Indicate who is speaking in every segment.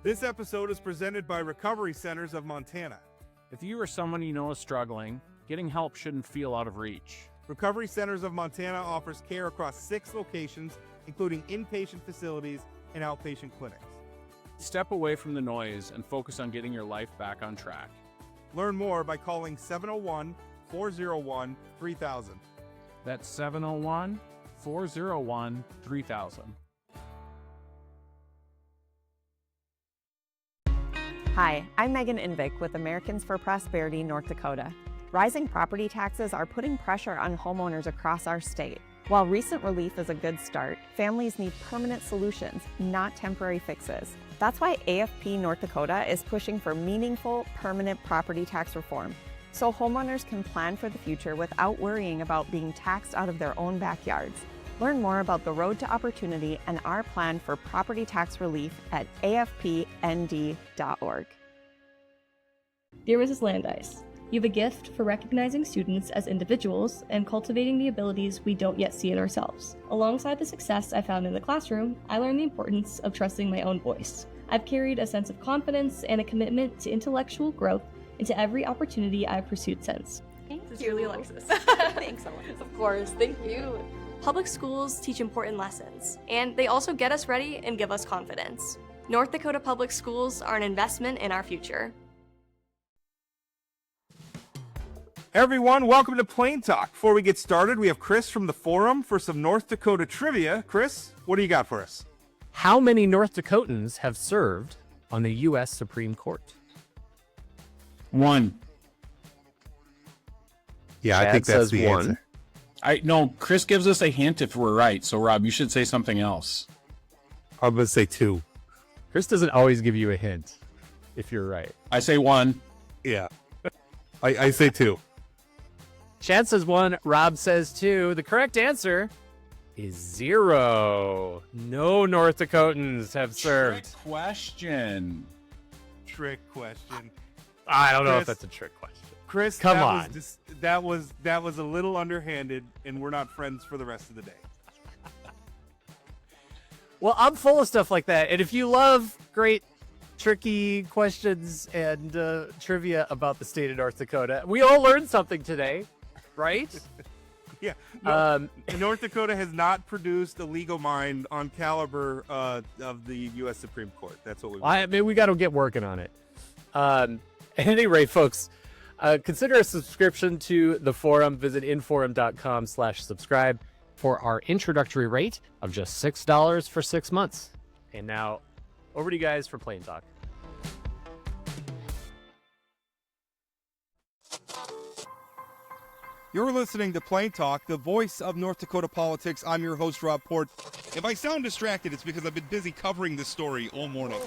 Speaker 1: This episode is presented by Recovery Centers of Montana.
Speaker 2: If you or someone you know is struggling, getting help shouldn't feel out of reach.
Speaker 1: Recovery Centers of Montana offers care across 6 locations, including inpatient facilities and outpatient clinics.
Speaker 2: Step away from the noise and focus on getting your life back on track.
Speaker 1: Learn more by calling 701-401-3000.
Speaker 2: That's 701-401-3000.
Speaker 3: Hi, I'm Megan Invick with Americans for Prosperity, North Dakota. Rising property taxes are putting pressure on homeowners across our state. While recent relief is a good start, families need permanent solutions, not temporary fixes. That's why AFP North Dakota is pushing for meaningful, permanent property tax reform, so homeowners can plan for the future without worrying about being taxed out of their own backyards. Learn more about the road to opportunity and our plan for property tax relief at afpnd.org.
Speaker 4: Dear Mrs. Landis, you have a gift for recognizing students as individuals and cultivating the abilities we don't yet see in ourselves. Alongside the success I found in the classroom, I learned the importance of trusting my own voice. I've carried a sense of confidence and a commitment to intellectual growth into every opportunity I've pursued since.
Speaker 5: Thank you, Alexis.
Speaker 4: Thanks, Alexis.
Speaker 5: Of course, thank you.
Speaker 4: Public schools teach important lessons, and they also get us ready and give us confidence. North Dakota Public Schools are an investment in our future.
Speaker 1: Everyone, welcome to Plain Talk. Before we get started, we have Chris from the forum for some North Dakota trivia. Chris, what do you got for us?
Speaker 6: How many North Dakotans have served on the U.S. Supreme Court?
Speaker 7: 1.
Speaker 1: Yeah,
Speaker 6: Chad
Speaker 1: I think that's
Speaker 6: says
Speaker 1: the
Speaker 6: 1.
Speaker 1: answer.
Speaker 7: No, Chris gives us a hint if we're right. So, Rob, you should say something else.
Speaker 1: I'm going to say 2.
Speaker 6: Chris doesn't always give you a hint if you're right.
Speaker 7: I say 1.
Speaker 1: Yeah. I say 2.
Speaker 6: Chad says 1. Rob says 2. The correct answer is 0. No North Dakotans have served.
Speaker 7: Trick question.
Speaker 1: Trick question.
Speaker 6: I don't know
Speaker 1: Chris,
Speaker 6: if that's a trick question.
Speaker 1: Chris,
Speaker 6: Come
Speaker 1: that
Speaker 6: on.
Speaker 1: that was a little underhanded, and we're not friends for the rest of the day.
Speaker 6: Well, I'm full of stuff like that. And if you love great, tricky questions and trivia about the state of North Dakota, we all learned something today, right?
Speaker 1: Yeah. No, North Dakota has not produced a legal mind on caliber of the U.S. Supreme Court. That's what we want.
Speaker 6: I mean, we got to get working on it. At any rate, folks, consider a subscription to the forum. Visit inforum.com/subscribe for our introductory rate of just $6 for 6 months. And now, over to you guys for Plain Talk.
Speaker 1: You're listening to Plain Talk, the voice of North Dakota politics. I'm your host, Rob Port. If I sound distracted, it's because I've been busy covering this story all morning.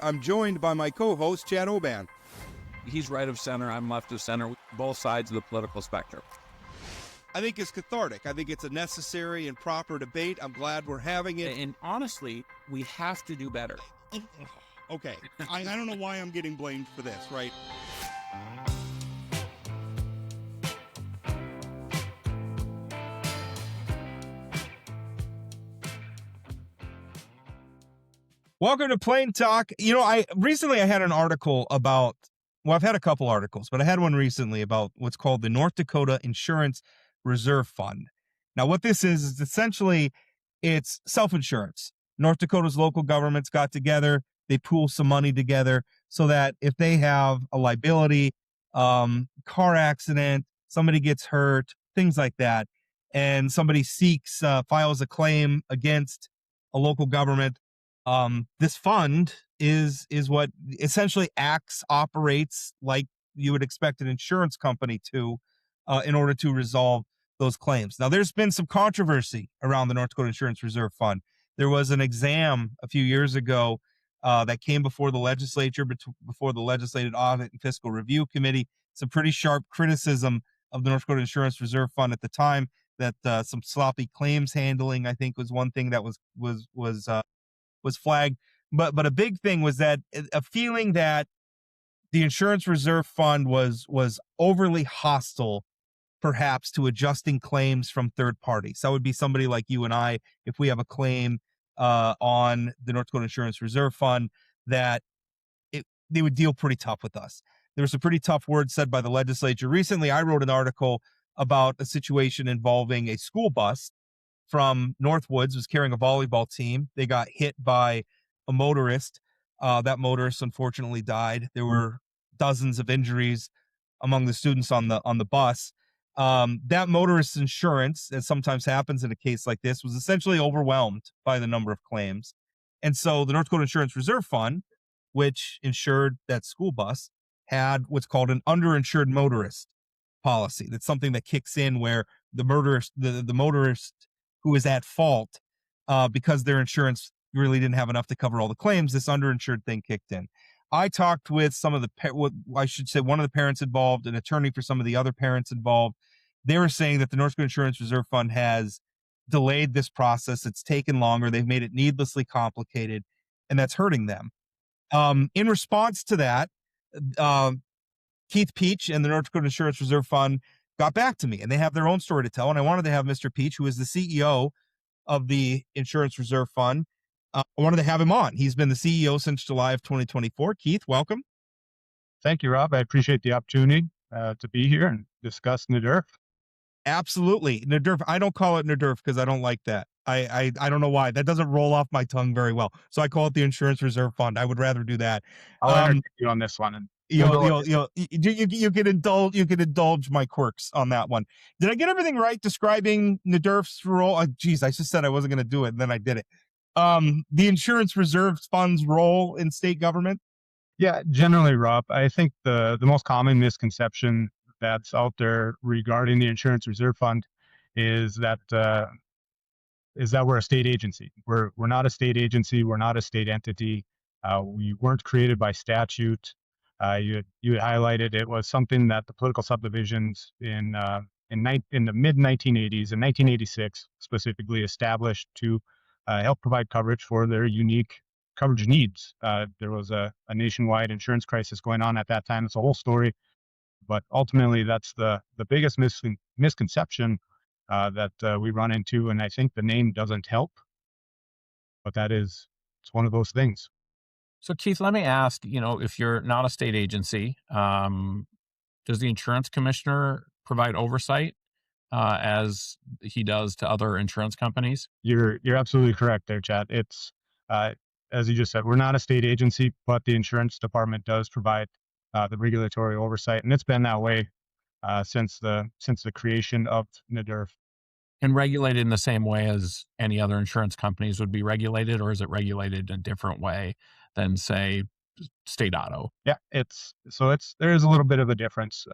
Speaker 1: I'm joined by my co-host, Chad Oban.
Speaker 8: He's right of center, I'm left of center, both sides of the political spectrum.
Speaker 1: I think it's cathartic. I think it's a necessary and proper debate. I'm glad we're having it.
Speaker 8: And honestly, we have to do better.
Speaker 1: Okay, I don't know why I'm getting blamed for this, right? Welcome to Plain Talk. You know, I had an article about, well, I've had a couple articles, but I had one recently about what's called the North Dakota Insurance Reserve Fund. Now, what this is essentially, it's self-insurance. North Dakota's local governments got together, they pool some money together so that if they have a liability, car accident, somebody gets hurt, things like that, and somebody files a claim against a local government, this fund is what essentially operates like you would expect an insurance company to, in order to resolve those claims. Now, there's been some controversy around the North Dakota Insurance Reserve Fund. There was an exam a few years ago that came before the legislature, before the Legislative Audit and Fiscal Review Committee. Some pretty sharp criticism of the North Dakota Insurance Reserve Fund at the time. That some sloppy claims handling, I think, was one thing that was flagged. But a big thing was that a feeling that the Insurance Reserve Fund was overly hostile, perhaps, to adjusting claims from third parties. That would be somebody like you and I. If we have a claim on the North Dakota Insurance Reserve Fund, that they would deal pretty tough with us. There was some pretty tough words said by the legislature. Recently, I wrote an article about a situation involving a school bus from Northwoods was carrying a volleyball team. They got hit by a motorist. That motorist unfortunately died. There were dozens of injuries among the students on the bus. That motorist's insurance, as sometimes happens in a case like this, was essentially overwhelmed by the number of claims. And so the North Dakota Insurance Reserve Fund, which insured that school bus, had what's called an underinsured motorist policy. That's something that kicks in where the motorist who is at fault because their insurance really didn't have enough to cover all the claims, this underinsured thing kicked in. I talked with some of one of the parents involved, an attorney for some of the other parents involved. They were saying that the North Dakota Insurance Reserve Fund has delayed this process. It's taken longer. They've made it needlessly complicated, and that's hurting them. In response to that, Keith Peach and the North Dakota Insurance Reserve Fund got back to me, and they have their own story to tell. And I wanted to have Mr. Peach, who is the CEO of the Insurance Reserve Fund, I wanted to have him on. He's been the CEO since July of 2024. Keith, welcome.
Speaker 9: Thank you, Rob. I appreciate the opportunity to be here and discuss NDRF.
Speaker 1: Absolutely. NDRF. I don't call it NDRF because I don't like that. I don't know why. That doesn't roll off my tongue very well. So I call it the Insurance Reserve Fund. I would rather do that.
Speaker 9: I'll entertain you on this one. And
Speaker 1: you can indulge my quirks on that one. Did I get everything right describing NDRF's role? Geez, I just said I wasn't going to do it, and then I did it. The Insurance Reserve Fund's role in state government?
Speaker 9: Yeah, generally, Rob, I think the most common misconception that's out there regarding the Insurance Reserve Fund is that we're a state agency. We're not a state agency. We're not a state entity. We weren't created by statute. You had highlighted it was something that the political subdivisions in the mid 1980s, in 1986 specifically, established to help provide coverage for their unique coverage needs. There was a nationwide insurance crisis going on at that time. It's a whole story, but ultimately that's the biggest misconception that we run into, and I think the name doesn't help, but it's one of those things.
Speaker 2: So, Keith, let me ask, if you're not a state agency, does the insurance commissioner provide oversight as he does to other insurance companies?
Speaker 9: You're absolutely correct there, Chad. It's as you just said, we're not a state agency, but the insurance department does provide the regulatory oversight, and it's been that way since the creation of NDRF.
Speaker 2: And regulated in the same way as any other insurance companies would be regulated, or is it regulated in a different way than, say, state auto?
Speaker 9: Yeah, there is a little bit of a difference.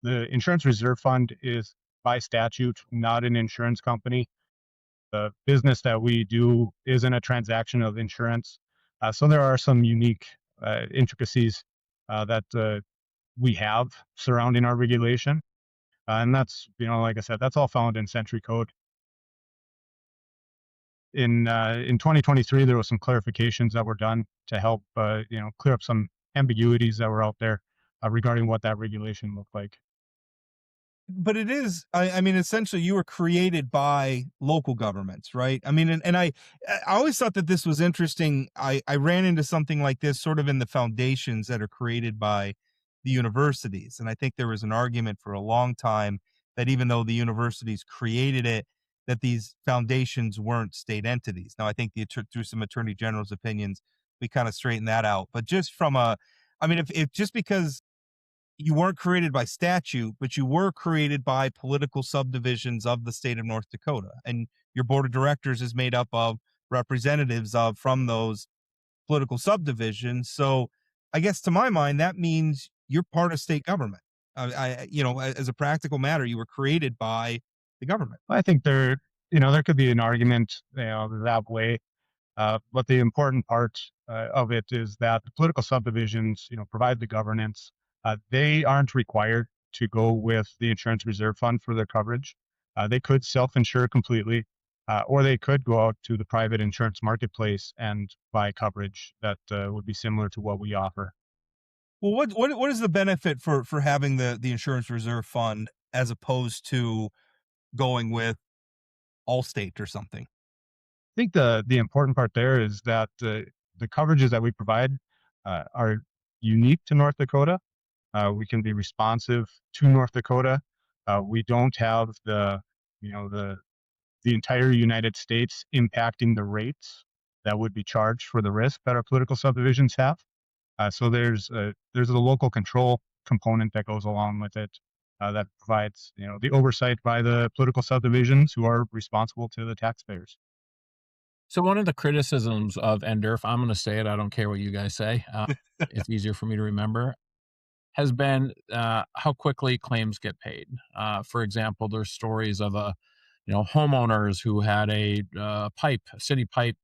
Speaker 9: The Insurance Reserve Fund is by statute not an insurance company. The business that we do isn't a transaction of insurance. So there are some unique intricacies that we have surrounding our regulation. And that's, like I said, that's all found in Century Code. In 2023, there was some clarifications that were done to help, clear up some ambiguities that were out there regarding what that regulation looked like.
Speaker 1: But it is, I mean, essentially you were created by local governments, right? I mean, and I always thought that this was interesting. I ran into something like this sort of in the foundations that are created by the universities. And I think there was an argument for a long time that even though the universities created it, that these foundations weren't state entities. Now, I think through some attorney general's opinions, we kind of straightened that out. But just from if just because you weren't created by statute, but you were created by political subdivisions of the state of North Dakota, and your board of directors is made up of representatives from those political subdivisions. So I guess to my mind, that means you're part of state government. As a practical matter, you were created by the government.
Speaker 9: I think there could be an argument, that way. But the important part of it is that the political subdivisions, provide the governance. They aren't required to go with the Insurance Reserve Fund for their coverage. They could self-insure completely, or they could go out to the private insurance marketplace and buy coverage that would be similar to what we offer.
Speaker 1: Well, what is the benefit for having the Insurance Reserve Fund as opposed to going with Allstate or something?
Speaker 9: I think the important part there is that the coverages that we provide are unique to North Dakota. We can be responsive to North Dakota. We don't have the entire United States impacting the rates that would be charged for the risk that our political subdivisions have. So there's a local control component that goes along with it that provides the oversight by the political subdivisions who are responsible to the taxpayers.
Speaker 2: So one of the criticisms of NDRF, I'm going to say it, I don't care what you guys say, it's easier for me to remember, has been how quickly claims get paid. For example, there's stories of homeowners who had a city pipe,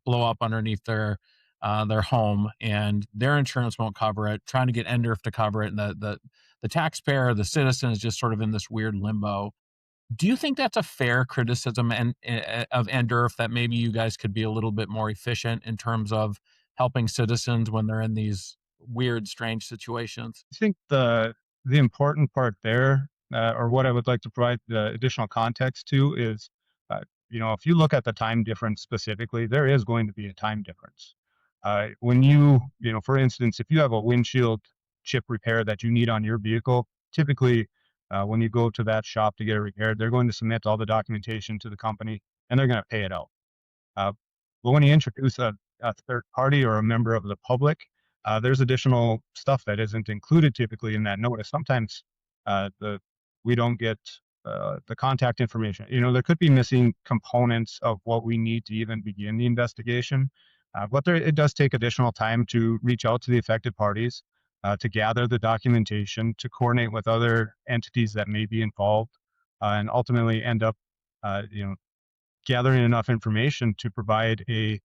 Speaker 2: blow up underneath their home, and their insurance won't cover it. Trying to get NDRF to cover it, and the taxpayer, the citizen, is just sort of in this weird limbo. Do you think that's a fair criticism of NDRF, that maybe you guys could be a little bit more efficient in terms of helping citizens when they're in these weird, strange situations?
Speaker 9: I think the important part there, or what I would like to provide the additional context to is, if you look at the time difference specifically, there is going to be a time difference. When for instance, if you have a windshield chip repair that you need on your vehicle, typically when you go to that shop to get it repaired, they're going to submit all the documentation to the company and they're going to pay it out. Uh, but when you introduce a third party or a member of the public, there's additional stuff that isn't included typically in that notice. Sometimes we don't get the contact information. There could be missing components of what we need to even begin the investigation. But it does take additional time to reach out to the affected parties, to gather the documentation, to coordinate with other entities that may be involved, and ultimately end up, gathering enough information to provide a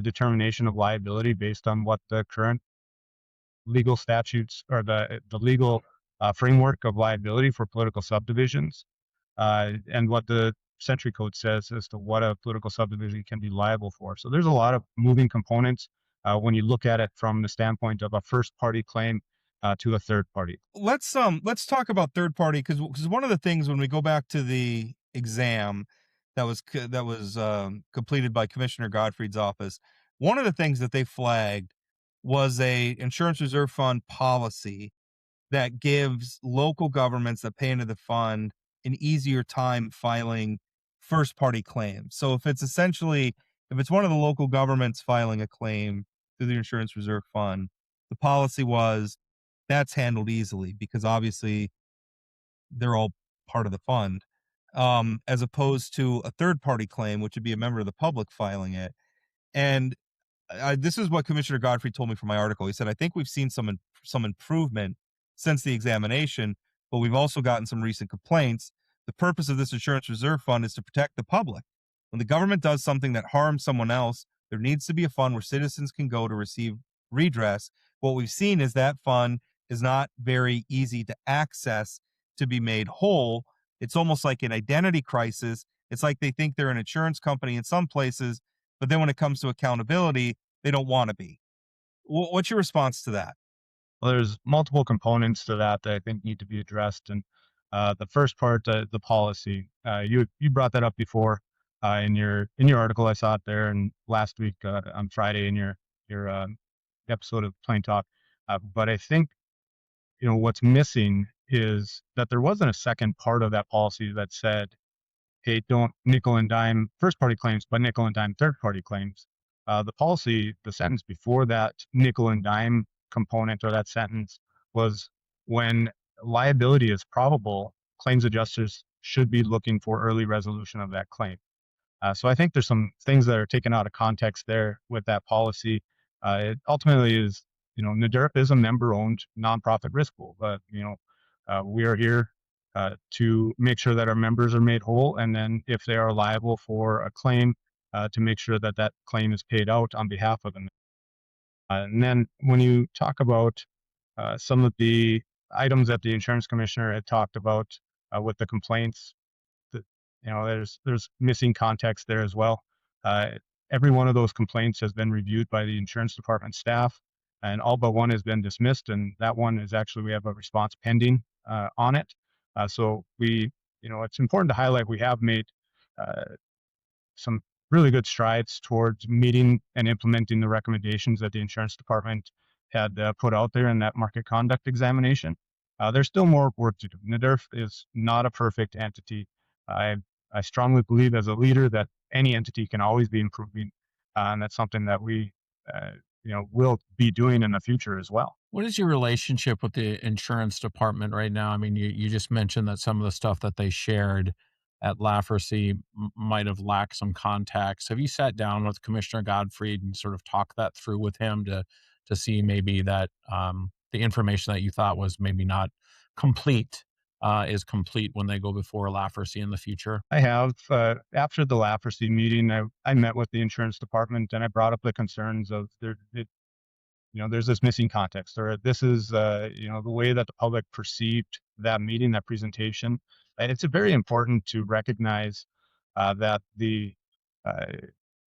Speaker 9: determination of liability based on what the current legal statutes or the legal framework of liability for political subdivisions, and what the Century Code says as to what a political subdivision can be liable for. So there's a lot of moving components when you look at it from the standpoint of a first party claim to a third party.
Speaker 1: Let's talk about third party, because one of the things when we go back to the exam that was completed by Commissioner Gottfried's office, one of the things that they flagged was a insurance reserve fund policy that gives local governments that pay into the fund an easier time filing first party claims. So if it's one of the local governments filing a claim through the insurance reserve fund, the policy was that's handled easily because obviously they're all part of the fund, as opposed to a third party claim, which would be a member of the public filing it. And this is what Commissioner Godfrey told me from my article. He said, I think we've seen some improvement since the examination, but we've also gotten some recent complaints. The purpose of this insurance reserve fund is to protect the public. When the government does something that harms someone else, there needs to be a fund where citizens can go to receive redress. What we've seen is that fund is not very easy to access to be made whole. It's almost like an identity crisis. It's like they think they're an insurance company in some places, but then when it comes to accountability, they don't want to be. What's your response to that?
Speaker 9: Well, there's multiple components to that I think need to be addressed. And the first part, the policy, you brought that up before in your article. I saw it there, and last week on Friday in your episode of Plain Talk. But I think what's missing is that there wasn't a second part of that policy that said, hey, don't nickel and dime first party claims, but nickel and dime third party claims. The policy, the sentence before that nickel and dime component or that sentence was, when liability is probable, claims adjusters should be looking for early resolution of that claim. So I think there's some things that are taken out of context there with that policy. It ultimately is, NDRF is a member-owned nonprofit risk pool, but we are here to make sure that our members are made whole, and then if they are liable for a claim, to make sure that that claim is paid out on behalf of them. And then when you talk about some of the items that the insurance commissioner had talked about with the complaints, there's missing context there as well. Every one of those complaints has been reviewed by the insurance department staff, and all but one has been dismissed, and that one is actually, we have a response pending on it. So it's important to highlight we have made some really good strides towards meeting and implementing the recommendations that the insurance department had put out there in that market conduct examination. There's still more work to do. NDRF is not a perfect entity. I I strongly believe as a leader that any entity can always be improving, and that's something that we will be doing in the future as well.
Speaker 2: What is your relationship with the insurance department right now? I mean, you just mentioned that some of the stuff that they shared at Lafferty might have lacked some context. Have you sat down with Commissioner Godfrey and sort of talked that through with him to see maybe that the information that you thought was maybe not complete is complete when they go before Lafferty in the future?
Speaker 9: I have after the Lafferty meeting, I met with the insurance department and I brought up the concerns of there's this missing context, or this is the way that the public perceived that meeting, that presentation. And it's very important to recognize that the uh,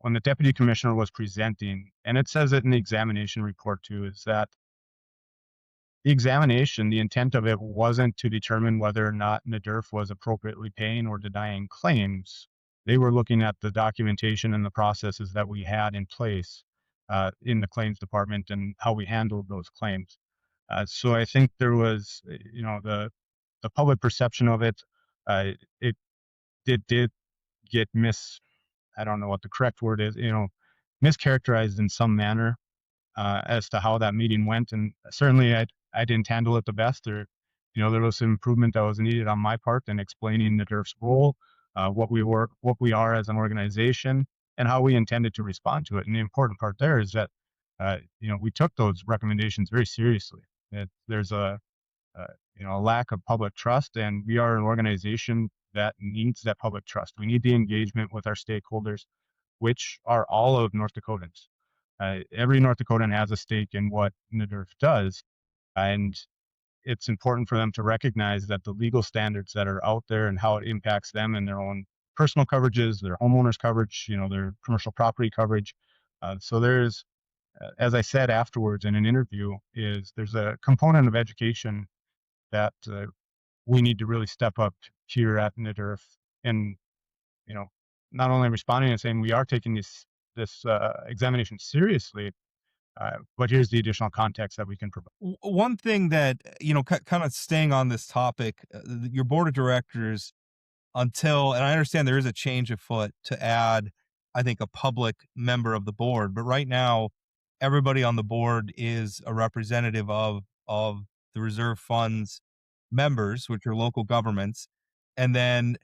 Speaker 9: when the deputy commissioner was presenting, and it says it in the examination report too, is that the examination, the intent of it wasn't to determine whether or not NDRF was appropriately paying or denying claims. They were looking at the documentation and the processes that we had in place in the claims department and how we handled those claims. So I think there was, the public perception of it. It did get I don't know what the correct word is, mischaracterized in some manner as to how that meeting went. And certainly I didn't handle it the best. There was some improvement that was needed on my part in explaining the DERF's role, what we are as an organization, and how we intended to respond to it. And the important part there is that, we took those recommendations very seriously. There's a lack of public trust, and we are an organization that needs that public trust. We need the engagement with our stakeholders, which are all of North Dakotans. Every North Dakotan has a stake in what NDRF does, and it's important for them to recognize that the legal standards that are out there and how it impacts them and their own personal coverages, their homeowners coverage, their commercial property coverage. So there's, as I said afterwards in an interview, there's a component of education that we need to really step up here at NDRF, and you know, not only responding and saying we are taking this examination seriously, but here's the additional context that we can provide.
Speaker 1: One thing that, kind of staying on this topic, your board of directors, and I understand there is a change afoot to add, I think, a public member of the board, but right now, everybody on the board is a representative of the reserve funds members, which are local governments. And then,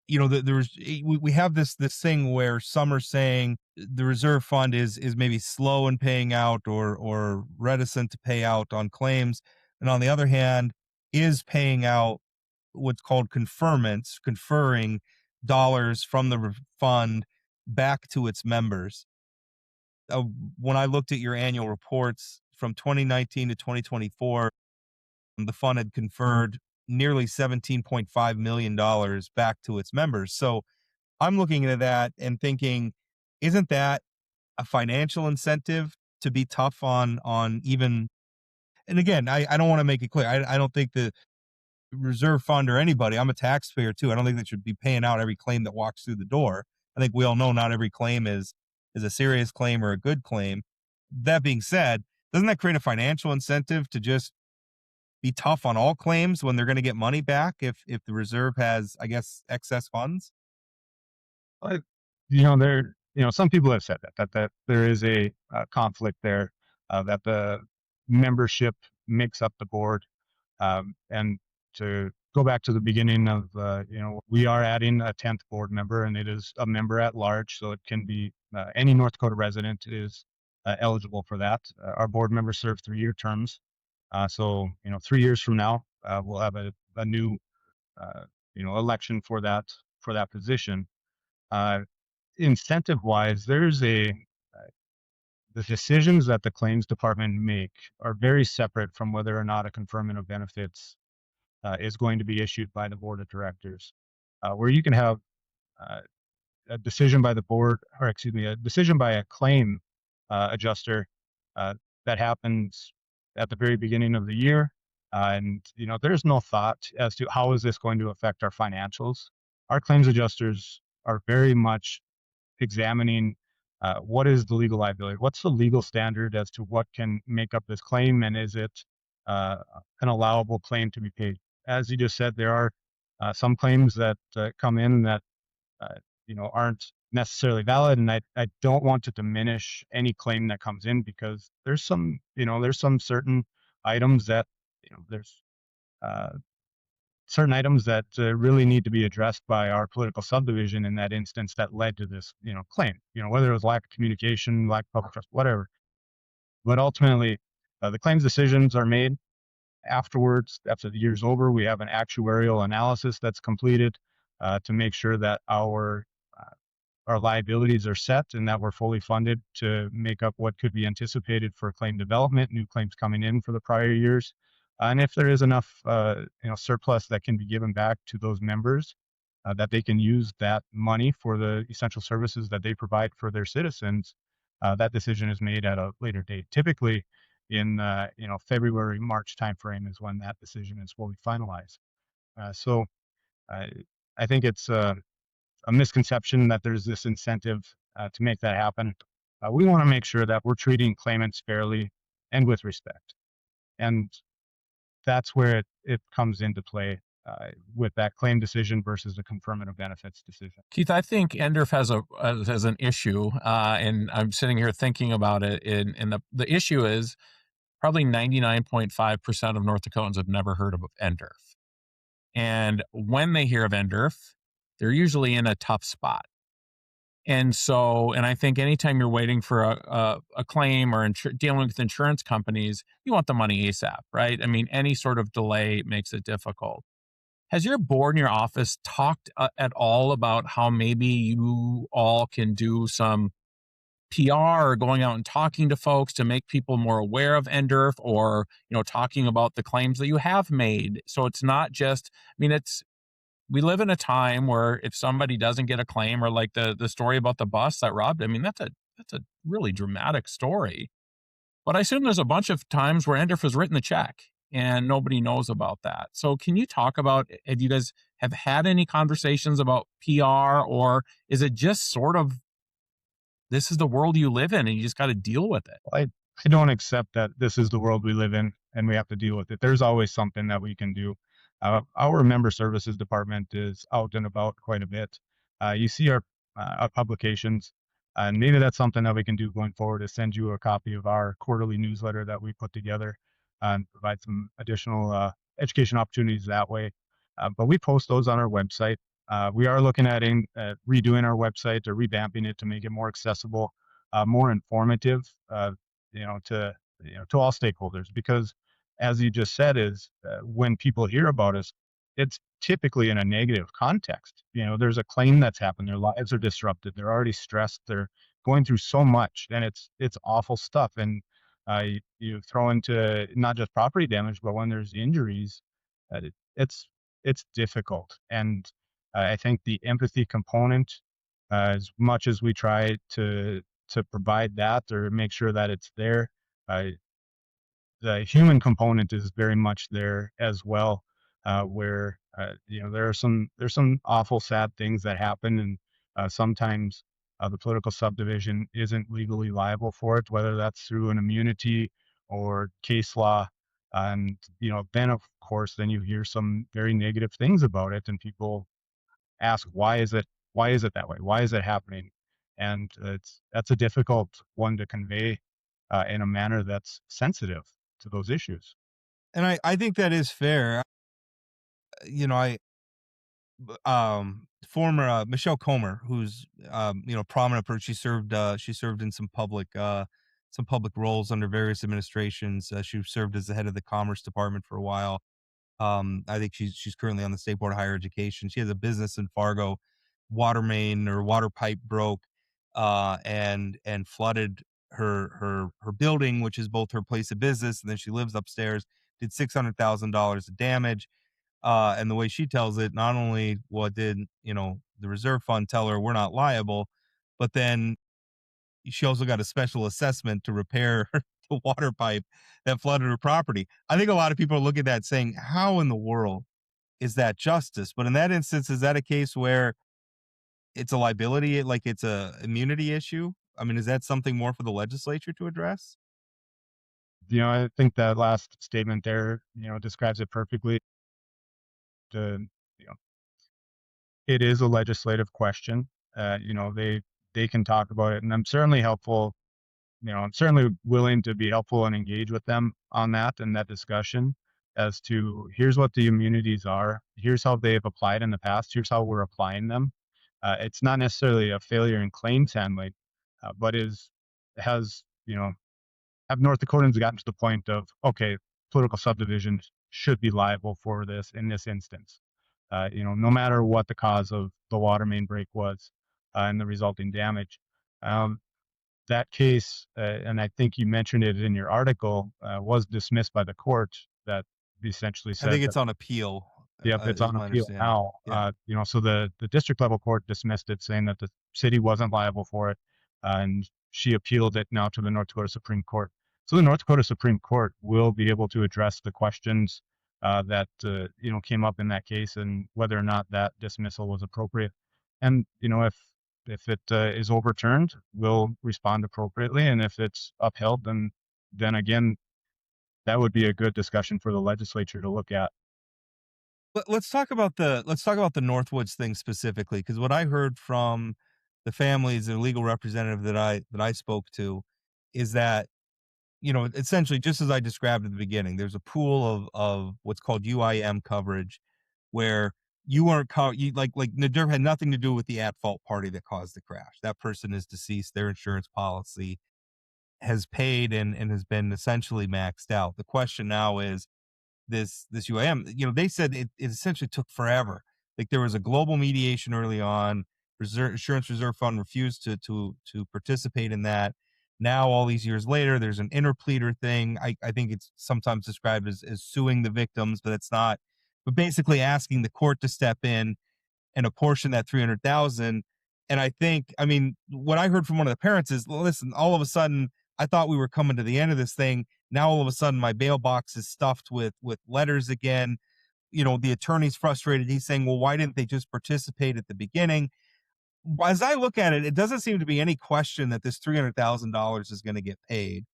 Speaker 1: we have this thing where some are saying the reserve fund is maybe slow in paying out or reticent to pay out on claims, and on the other hand is paying out what's called conferring dollars from the fund back to its members. When I looked at your annual reports from 2019 to 2024, the fund had conferred nearly $17.5 million back to its members. So I'm looking at that and thinking, isn't that a financial incentive to be tough on even? And again, I don't want to make it clear. I don't think the reserve fund or anybody, I'm a taxpayer too, I don't think they should be paying out every claim that walks through the door. I think we all know not every claim is a serious claim or a good claim. That being said, doesn't that create a financial incentive to just be tough on all claims when they're going to get money back if the reserve has, I guess, excess funds?
Speaker 9: But, some people have said that there is a conflict there, that the membership makes up the board. And to go back to the beginning of, we are adding a 10th board member, and it is a member at large. So it can be any North Dakota resident is eligible for that. Our board members serve 3-year terms. So, 3 years from now, we'll have a new, election for that position. Incentive wise, the decisions that the claims department make are very separate from whether or not a conferment of benefits is going to be issued by the board of directors, where you can have a decision by the board, or excuse me, a decision by a claim adjuster that happens at the very beginning of the year. And, there's no thought as to how is this going to affect our financials. Our claims adjusters are very much examining what is the legal liability, what's the legal standard as to what can make up this claim, and is it uh, an allowable claim to be paid. As you just said, there are some claims that come in that uh, aren't necessarily valid, and I don't want to diminish any claim that comes in, because there's some certain items that there's uh, certain items that really need to be addressed by our political subdivision in that instance that led to this claim, whether it was lack of communication, lack of public trust, whatever. But ultimately, the claims decisions are made afterwards. After the year's over, we have an actuarial analysis that's completed to make sure that our liabilities are set and that we're fully funded to make up what could be anticipated for claim development, new claims coming in for the prior years. And if there is enough surplus that can be given back to those members, that they can use that money for the essential services that they provide for their citizens, that decision is made at a later date. Typically in February, March timeframe is when that decision is fully finalized. So I think it's a misconception that there's this incentive to make that happen. We want to make sure that we're treating claimants fairly and with respect. And that's where it comes into play with that claim decision versus the conferment of benefits decision.
Speaker 2: Keith, I think NDRF has an issue, and I'm sitting here thinking about it. And the issue is probably 99.5% of North Dakotans have never heard of NDRF. And when they hear of NDRF, they're usually in a tough spot. And I think anytime you're waiting for a claim or dealing with insurance companies, you want the money ASAP, right? I mean, any sort of delay makes it difficult. Has your board in your office talked at all about how maybe you all can do some PR or going out and talking to folks to make people more aware of NDRF, or talking about the claims that you have made? So it's not just, we live in a time where if somebody doesn't get a claim, or like the story about the bus that robbed, that's a really dramatic story. But I assume there's a bunch of times where NDRF has written the check and nobody knows about that. So can you talk about, have you guys have had any conversations about PR, or is it just sort of, this is the world you live in and you just got to deal with it?
Speaker 9: I don't accept that this is the world we live in and we have to deal with it. There's always something that we can do. Our member services department is out and about quite a bit. You see our publications, and maybe that's something that we can do going forward, is send you a copy of our quarterly newsletter that we put together and provide some additional education opportunities that way. But we post those on our website. We are looking at redoing our website or revamping it to make it more accessible, more informative, to all stakeholders. Because, as you just said, is when people hear about us, it's typically in a negative context. There's a claim that's happened, their lives are disrupted, they're already stressed, they're going through so much, and it's awful stuff. And you throw into not just property damage, but when there's injuries, it's difficult. And I think the empathy component, as much as we try to provide that or make sure that it's there, uh, the human component is very much there as well. Where there's some awful, sad things that happen, and sometimes the political subdivision isn't legally liable for it, whether that's through an immunity or case law. And then of course, then you hear some very negative things about it, and people ask, why is it that way? Why is it happening? And that's a difficult one to convey in a manner that's sensitive to those issues.
Speaker 1: And I think that is fair. I former Michelle Comer, who's prominent person. She served in some public roles under various administrations. She served as the head of the Commerce Department for a while. I think she's currently on the State Board of Higher Education. She has a business in Fargo. Water main or water pipe broke and flooded her building, which is both her place of business, and then she lives upstairs. Did $600,000 of damage. And the way she tells it, not only what did the reserve fund tell her we're not liable, but then she also got a special assessment to repair the water pipe that flooded her property. I think a lot of people are looking at that saying, how in the world is that justice? But in that instance, is that a case where it's a liability, like it's a immunity issue? I mean, is that something more for the legislature to address?
Speaker 9: I think that last statement there, describes it perfectly. The, you know, it is a legislative question. They can talk about it, and I'm certainly helpful. I'm certainly willing to be helpful and engage with them on that and that discussion as to here's what the immunities are, here's how they have applied in the past, here's how we're applying them. It's not necessarily a failure in claims handling, but has have North Dakotans gotten to the point of, okay, political subdivisions should be liable for this in this instance, no matter what the cause of the water main break was and the resulting damage. Um, that case, and I think you mentioned it in your article, was dismissed by the court that essentially
Speaker 1: I
Speaker 9: said
Speaker 1: think
Speaker 9: that,
Speaker 1: it's on appeal,
Speaker 9: yep, it's
Speaker 1: is
Speaker 9: on
Speaker 1: my
Speaker 9: appeal
Speaker 1: understanding.
Speaker 9: now.
Speaker 1: Yeah.
Speaker 9: So the district level court dismissed it, saying that the city wasn't liable for it, and she appealed it now to the North Dakota Supreme Court. So the North Dakota Supreme Court will be able to address the questions that came up in that case and whether or not that dismissal was appropriate. And if it is overturned, we'll respond appropriately, and if it's upheld, then again, that would be a good discussion for the legislature to look at.
Speaker 1: Let's talk about the Northwoods thing specifically, because what I heard from the families and legal representative that I spoke to is that, essentially just as I described at the beginning, there's a pool of what's called UIM coverage where you weren't you like Nadir had nothing to do with the at fault party that caused the crash. That person is deceased. Their insurance policy has paid and has been essentially maxed out. The question now is this UIM, they said it essentially took forever. Like there was a global mediation early on. Insurance Reserve Fund refused to participate in that. Now, all these years later, there's an interpleader thing. I think it's sometimes described as suing the victims, but it's not. But basically asking the court to step in and apportion that 300,000. And I think, I mean, what I heard from one of the parents is, listen, all of a sudden, I thought we were coming to the end of this thing. Now all of a sudden, my bail box is stuffed with letters again. The attorney's frustrated. He's saying, well, why didn't they just participate at the beginning? As I look at it, it doesn't seem to be any question that this $300,000 is going to get paid.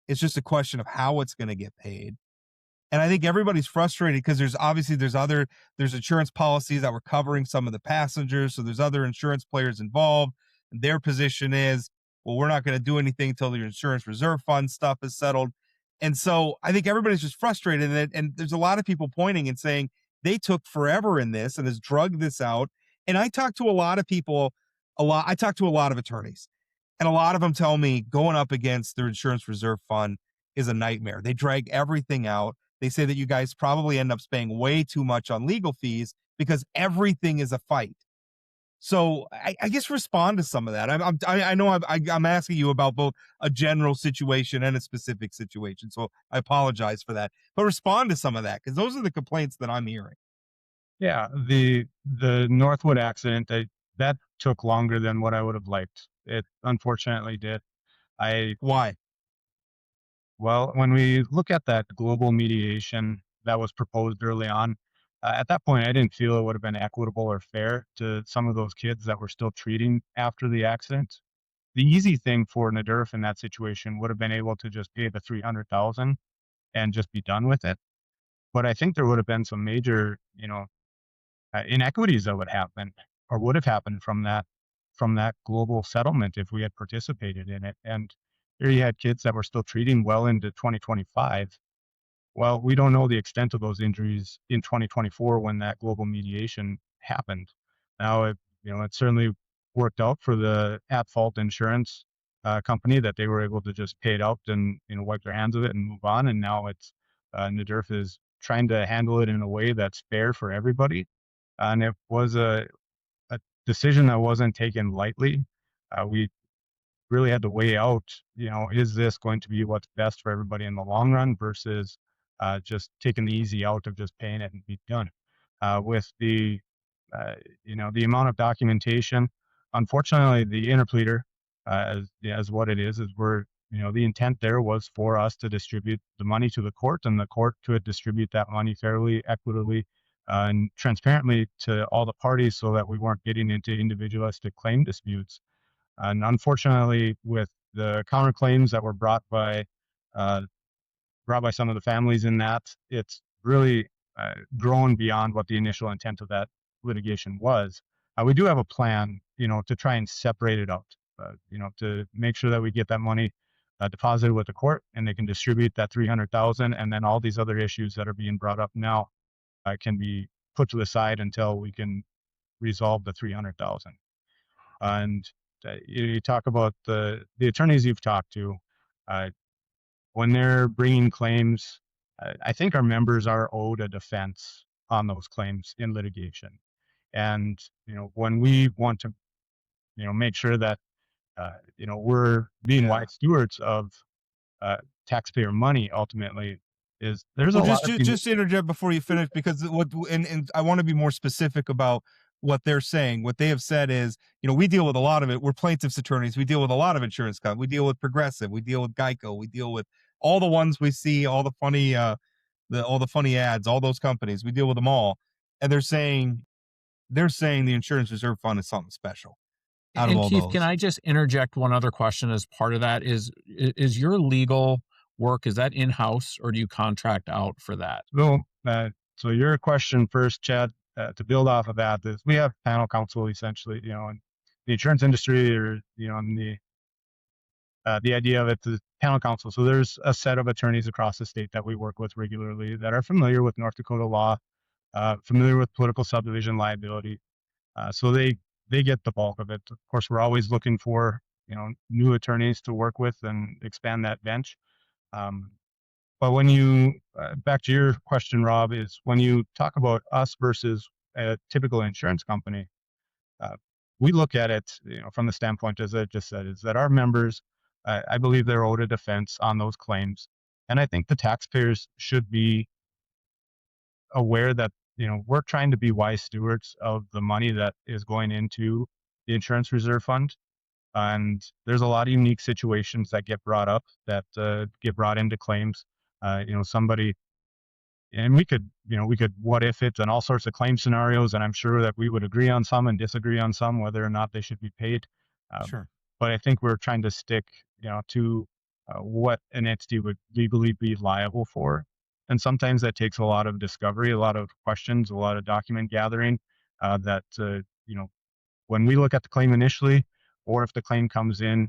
Speaker 1: It's just a question of how it's going to get paid. And I think everybody's frustrated because there's insurance policies that were covering some of the passengers. So there's other insurance players involved. And their position is, well, we're not going to do anything until the insurance reserve fund stuff is settled. And so I think everybody's just frustrated. And there's a lot of people pointing and saying they took forever in this and has drugged this out. And I talked to a lot of people, I talked to a lot of attorneys, and a lot of them tell me going up against their insurance reserve fund is a nightmare. They drag everything out. They say that you guys probably end up spending way too much on legal fees because everything is a fight. So I guess respond to some of that. I know I'm asking you about both a general situation and a specific situation, so I apologize for that. But respond to some of that because those are the complaints that I'm hearing.
Speaker 9: Yeah, the Northwood accident, that took longer than what I would have liked. It unfortunately did. I
Speaker 1: Why?
Speaker 9: Well, when we look at that global mediation that was proposed early on, at that point, I didn't feel it would have been equitable or fair to some of those kids that were still treating after the accident. The easy thing for NDRF in that situation would have been able to just pay the 300,000 and just be done with it. But I think there would have been some major, inequities that would happen or would have happened from that global settlement if we had participated in it. And here you had kids that were still treating well into 2025. Well, we don't know the extent of those injuries in 2024 when that global mediation happened. Now, it certainly worked out for the at-fault insurance company that they were able to just pay it out and wipe their hands of it and move on. And now it's NDRF is trying to handle it in a way that's fair for everybody. And it was a decision that wasn't taken lightly. We really had to weigh out, is this going to be what's best for everybody in the long run versus just taking the easy out of just paying it and be done. With the amount of documentation, unfortunately, the interpleader, as what it is we're, the intent there was for us to distribute the money to the court and the court to distribute that money fairly, equitably and transparently to all the parties so that we weren't getting into individualistic claim disputes. And unfortunately, with the counterclaims that were uh, brought by some of the families in that, it's really grown beyond what the initial intent of that litigation was. We do have a plan, to try and separate it out, to make sure that we get that money deposited with the court and they can distribute that 300,000, and then all these other issues that are being brought up now can be put to the side until we can resolve the 300,000. And you talk about the attorneys you've talked to. When they're bringing claims, I think our members are owed a defense on those claims in litigation. And, when we want to, make sure that, we're being wise stewards of taxpayer money ultimately, there's a
Speaker 1: Well,
Speaker 9: lot of things.
Speaker 1: just to interject before you finish, because and I want to be more specific about what they're saying. What they have said is, we deal with a lot of it. We're plaintiffs' attorneys. We deal with a lot of insurance companies. We deal with Progressive. We deal with Geico. We deal with all the ones we see, all the funny, all the funny ads, all those companies. We deal with them all, and they're saying the insurance reserve fund is something special out of
Speaker 2: And
Speaker 1: all
Speaker 2: Keith,
Speaker 1: those.
Speaker 2: can I just interject one other question as part of that? Is your legal work, is that in-house or do you contract out for that?
Speaker 9: Well, so your question first, Chad, to build off of that, is we have panel counsel essentially, in the insurance industry, or, in the idea of it is panel counsel. So there's a set of attorneys across the state that we work with regularly that are familiar with North Dakota law, familiar with political subdivision liability. So they get the bulk of it. Of course, we're always looking for, new attorneys to work with and expand that bench. But when you, back to your question, Rob, is when you talk about us versus a typical insurance company, we look at it, from the standpoint, as I just said, is that our members, I believe they're owed a defense on those claims. And I think the taxpayers should be aware that, we're trying to be wise stewards of the money that is going into the insurance reserve fund. And there's a lot of unique situations that get brought up that get brought into claims. Somebody, and we could what if it and all sorts of claim scenarios, and I'm sure that we would agree on some and disagree on some, whether or not they should be paid.
Speaker 1: Sure.
Speaker 9: But I think we're trying to stick, to what an entity would legally be liable for. And sometimes that takes a lot of discovery, a lot of questions, a lot of document gathering, that, when we look at the claim initially, or if the claim comes in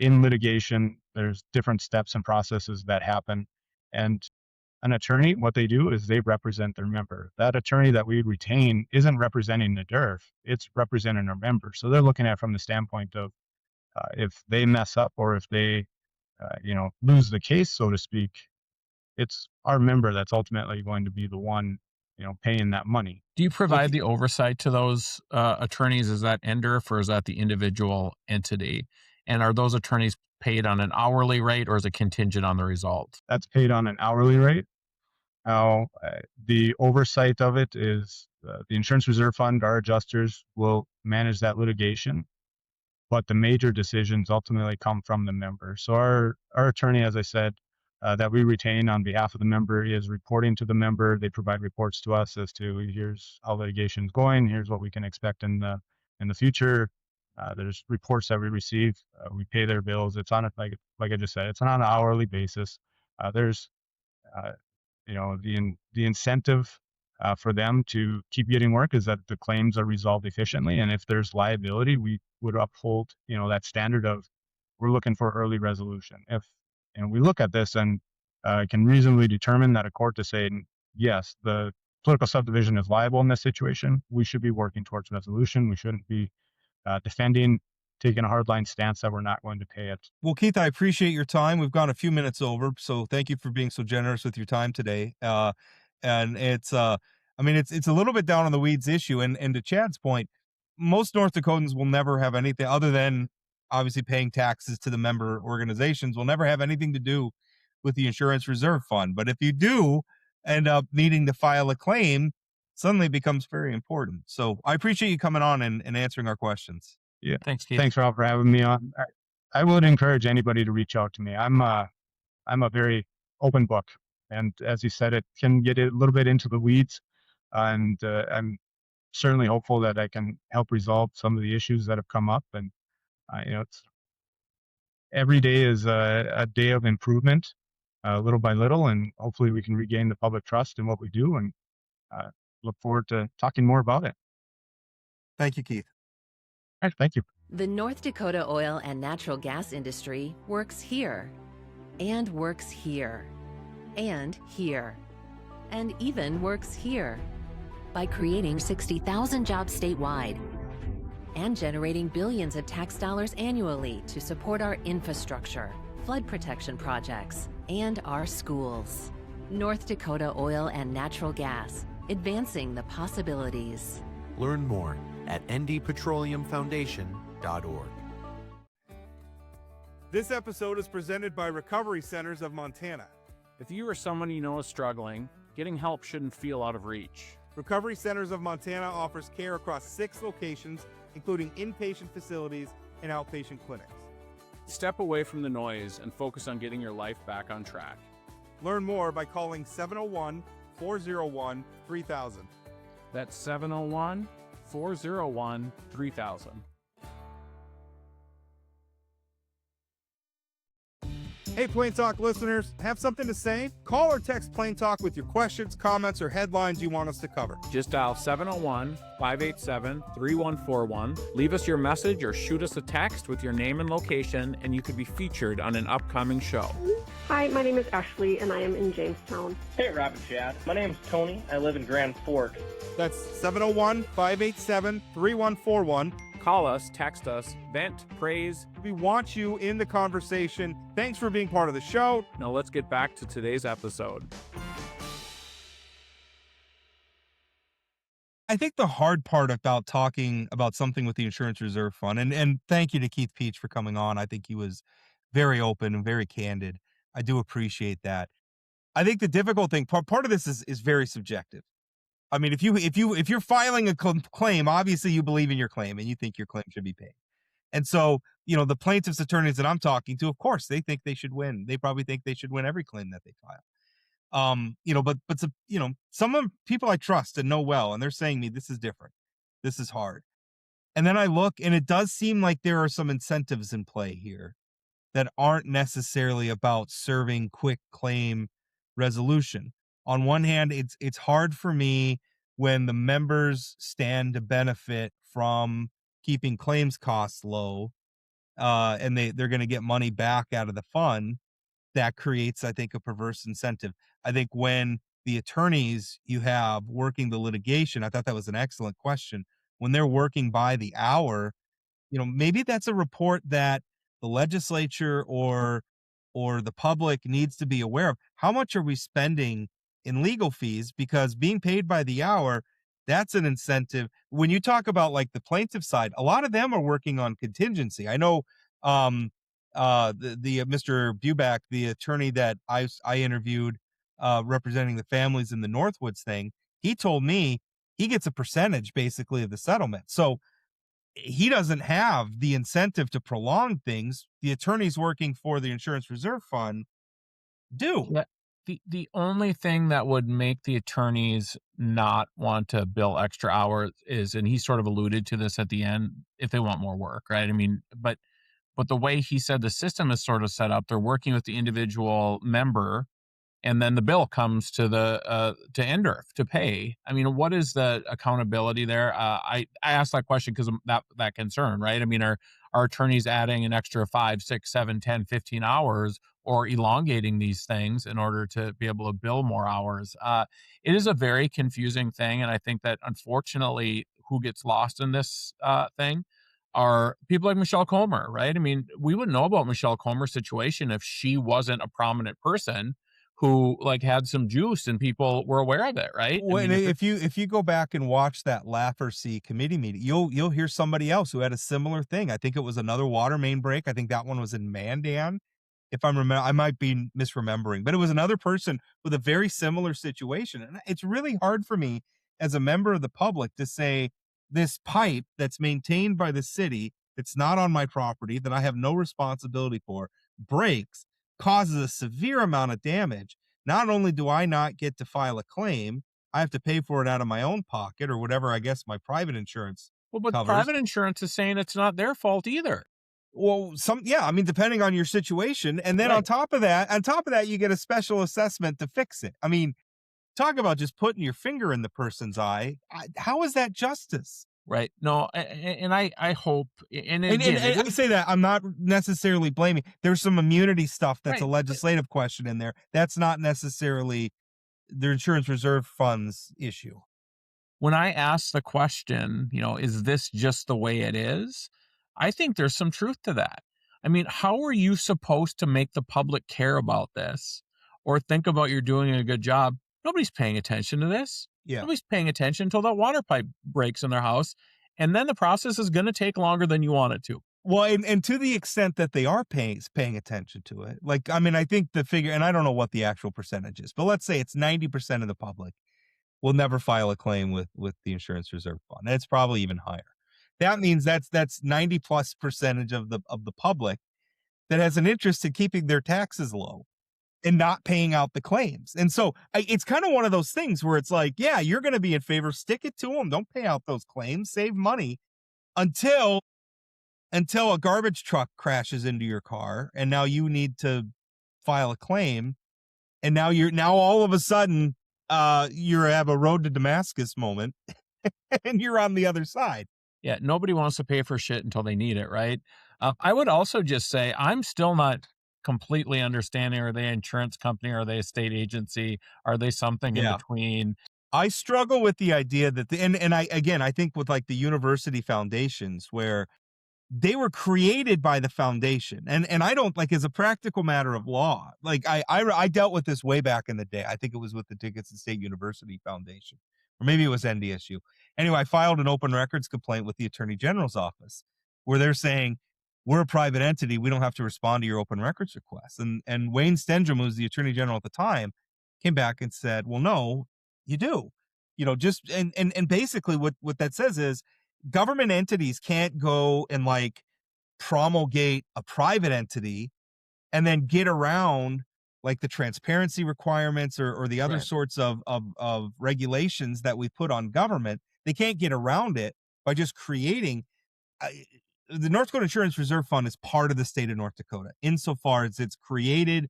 Speaker 9: litigation, there's different steps and processes that happen. And an attorney, what they do is they represent their member. That attorney that we retain isn't representing the NDRF, it's representing our member. So they're looking at it from the standpoint of if they mess up, or if they, lose the case, so to speak, it's our member that's ultimately going to be the one, paying that money.
Speaker 2: Do you provide the oversight to those attorneys? Is that NDRF or is that the individual entity? And are those attorneys paid on an hourly rate or is it contingent on the result?
Speaker 9: That's paid on an hourly rate. Now, the oversight of it is the insurance reserve fund. Our adjusters will manage that litigation, but the major decisions ultimately come from the member. So our attorney, as I said, that we retain on behalf of the member, is reporting to the member. They provide reports to us as to here's how litigation is going, here's what we can expect in the future. There's reports that we receive. We pay their bills. It's on it, like I just said, it's on an hourly basis. There's the incentive for them to keep getting work is that the claims are resolved efficiently. And if there's liability, we would uphold, that standard of we're looking for early resolution. If we look at this and can reasonably determine that a court is saying, yes, the political subdivision is liable in this situation, we should be working towards resolution. We shouldn't be defending, taking a hardline stance that we're not going to pay it.
Speaker 1: Well, Keith, I appreciate your time. We've gone a few minutes over, so thank you for being so generous with your time today. And it's a little bit down on the weeds issue. And to Chad's point, most North Dakotans will never have anything other than obviously paying taxes to the member organizations, will never have anything to do with the insurance reserve fund. But if you do end up needing to file a claim, suddenly it becomes very important. So I appreciate you coming on and answering our questions.
Speaker 9: Yeah.
Speaker 2: Thanks, Keith.
Speaker 9: Thanks, Rob, for having me on. I would encourage anybody to reach out to me. I'm a very open book. And as you said, it can get a little bit into the weeds. and I'm certainly hopeful that I can help resolve some of the issues that have come up. And it's every day is a day of improvement, little by little, and hopefully we can regain the public trust in what we do, and look forward to talking more about it.
Speaker 1: Thank you, Keith.
Speaker 9: All right, thank you.
Speaker 10: The North Dakota oil and natural gas industry works here, and works here, and here, and even works here by creating 60,000 jobs statewide and generating billions of tax dollars annually to support our infrastructure, flood protection projects, and our schools. North Dakota Oil and Natural Gas, advancing the possibilities.
Speaker 11: Learn more at ndpetroleumfoundation.org.
Speaker 1: This episode is presented by Recovery Centers of Montana.
Speaker 2: If you or someone you know is struggling, getting help shouldn't feel out of reach.
Speaker 1: Recovery Centers of Montana offers care across 6 locations, including inpatient facilities and outpatient clinics.
Speaker 2: Step away from the noise and focus on getting your life back on track.
Speaker 1: Learn more by calling 701-401-3000.
Speaker 2: That's 701-401-3000.
Speaker 1: Hey, Plain Talk listeners, have something to say? Call or text Plain Talk with your questions, comments, or headlines you want us to cover.
Speaker 2: Just dial 701-587-3141. Leave us your message or shoot us a text with your name and location, and you could be featured on an upcoming show.
Speaker 5: Hi, my name is Ashley, and I am in Jamestown.
Speaker 12: Hey, Rob and Chad. My name is Tony. I live in Grand Forks.
Speaker 1: That's 701-587-3141.
Speaker 2: Call us, text us, vent, praise.
Speaker 1: We want you in the conversation. Thanks for being part of the show.
Speaker 2: Now let's get back to today's episode.
Speaker 1: I think the hard part about talking about something with the Insurance Reserve Fund, and thank you to Keith Peach for coming on. I think he was very open and very candid. I do appreciate that. I think the difficult thing, part of this is very subjective. I mean, if you're filing a claim, obviously you believe in your claim and you think your claim should be paid. And so, the plaintiff's attorneys that I'm talking to, of course, they think they should win. They probably think they should win every claim that they file. Some of people I trust and know well, and they're saying to me, this is different. This is hard. And then I look, and it does seem like there are some incentives in play here that aren't necessarily about serving quick claim resolution. On one hand, it's hard for me when the members stand to benefit from keeping claims costs low, and they're going to get money back out of the fund. That creates, I think, a perverse incentive. I think when the attorneys you have working the litigation, I thought that was an excellent question. When they're working by the hour, maybe that's a report that the legislature or the public needs to be aware of. How much are we spending in legal fees? Because being paid by the hour, that's an incentive. When you talk about like the plaintiff side, a lot of them are working on contingency. I know Mr. Buback, the attorney that I interviewed representing the families in the Northwoods thing, he told me he gets a percentage basically of the settlement. So he doesn't have the incentive to prolong things. The attorneys working for the Insurance Reserve Fund do.
Speaker 2: Yeah. The only thing that would make the attorneys not want to bill extra hours is, and he sort of alluded to this at the end, if they want more work, right? I mean, but the way he said the system is sort of set up, they're working with the individual member, and then the bill comes to the to NDRF to pay. I mean, what is the accountability there? I asked that question because of that concern, right? I mean, are attorneys adding an extra 5, 6, 7, 10, 15 hours or elongating these things in order to be able to bill more hours? It is a very confusing thing, and I think that unfortunately who gets lost in this thing are people like Michelle Comer, right? I mean, we wouldn't know about Michelle Comer's situation if she wasn't a prominent person who had some juice and people were aware of it, right?
Speaker 1: Well, I mean, if you go back and watch that Lafferty committee meeting, you'll hear somebody else who had a similar thing. I think it was another water main break. I think that one was in Mandan. If I'm I might be misremembering, but it was another person with a very similar situation. And it's really hard for me as a member of the public to say this pipe that's maintained by the city, that's not on my property, that I have no responsibility for, breaks, causes a severe amount of damage. Not only do I not get to file a claim, I have to pay for it out of my own pocket or whatever, I guess my private insurance
Speaker 2: Well, but
Speaker 1: covers.
Speaker 2: private insurance is saying it's not their fault either.
Speaker 1: Well, I mean, depending on your situation. And then on top of that, you get a special assessment to fix it. I mean, talk about just putting your finger in the person's eye. How is that justice?
Speaker 2: Right. No, and I hope, and again,
Speaker 1: and I say that I'm not necessarily blaming. There's some immunity stuff that's a
Speaker 2: Right.
Speaker 1: legislative question in there. That's not necessarily their insurance reserve funds issue.
Speaker 2: when I ask the question, is this just the way it is? I think there's some truth to that. I mean, how are you supposed to make the public care about this or think about you're doing a good job? Nobody's paying attention to this.
Speaker 1: Yeah.
Speaker 2: Nobody's paying attention until that water pipe breaks in their house. And then the process is going to take longer than you want it to.
Speaker 1: Well, and to the extent that they are paying attention to it, like, I mean, I think the figure, and I don't know what the actual percentage is, but let's say it's 90% of the public will never file a claim with the insurance reserve fund. That's probably even higher. That means that's 90+% of the public that has an interest in keeping their taxes low and not paying out the claims. And so it's kind of one of those things where it's like, yeah, you're going to be in favor, stick it to them. Don't pay out those claims, save money until a garbage truck crashes into your car and now you need to file a claim. And now all of a sudden you have a road to Damascus moment and you're on the other side.
Speaker 2: Yeah, nobody wants to pay for shit until they need it, right? I would also just say I'm still not completely understanding, are they an insurance company? Are they a state agency? Are they something in between?
Speaker 1: I struggle with the idea that I think with like the university foundations where they were created by the foundation. And I don't, like, as a practical matter of law, like I dealt with this way back in the day. I think it was with the Dickinson State University Foundation, or maybe it was NDSU. Anyway, I filed an open records complaint with the Attorney General's office where they're saying, we're a private entity. We don't have to respond to your open records requests. And Wayne Stendrum, who was the Attorney General at the time, came back and said, well, no, you do. Just and basically what that says is government entities can't go and like promulgate a private entity and then get around like the transparency requirements or the other sorts of regulations that we put on government. They can't get around it by just creating. The North Dakota Insurance Reserve Fund is part of the state of North Dakota insofar as it's created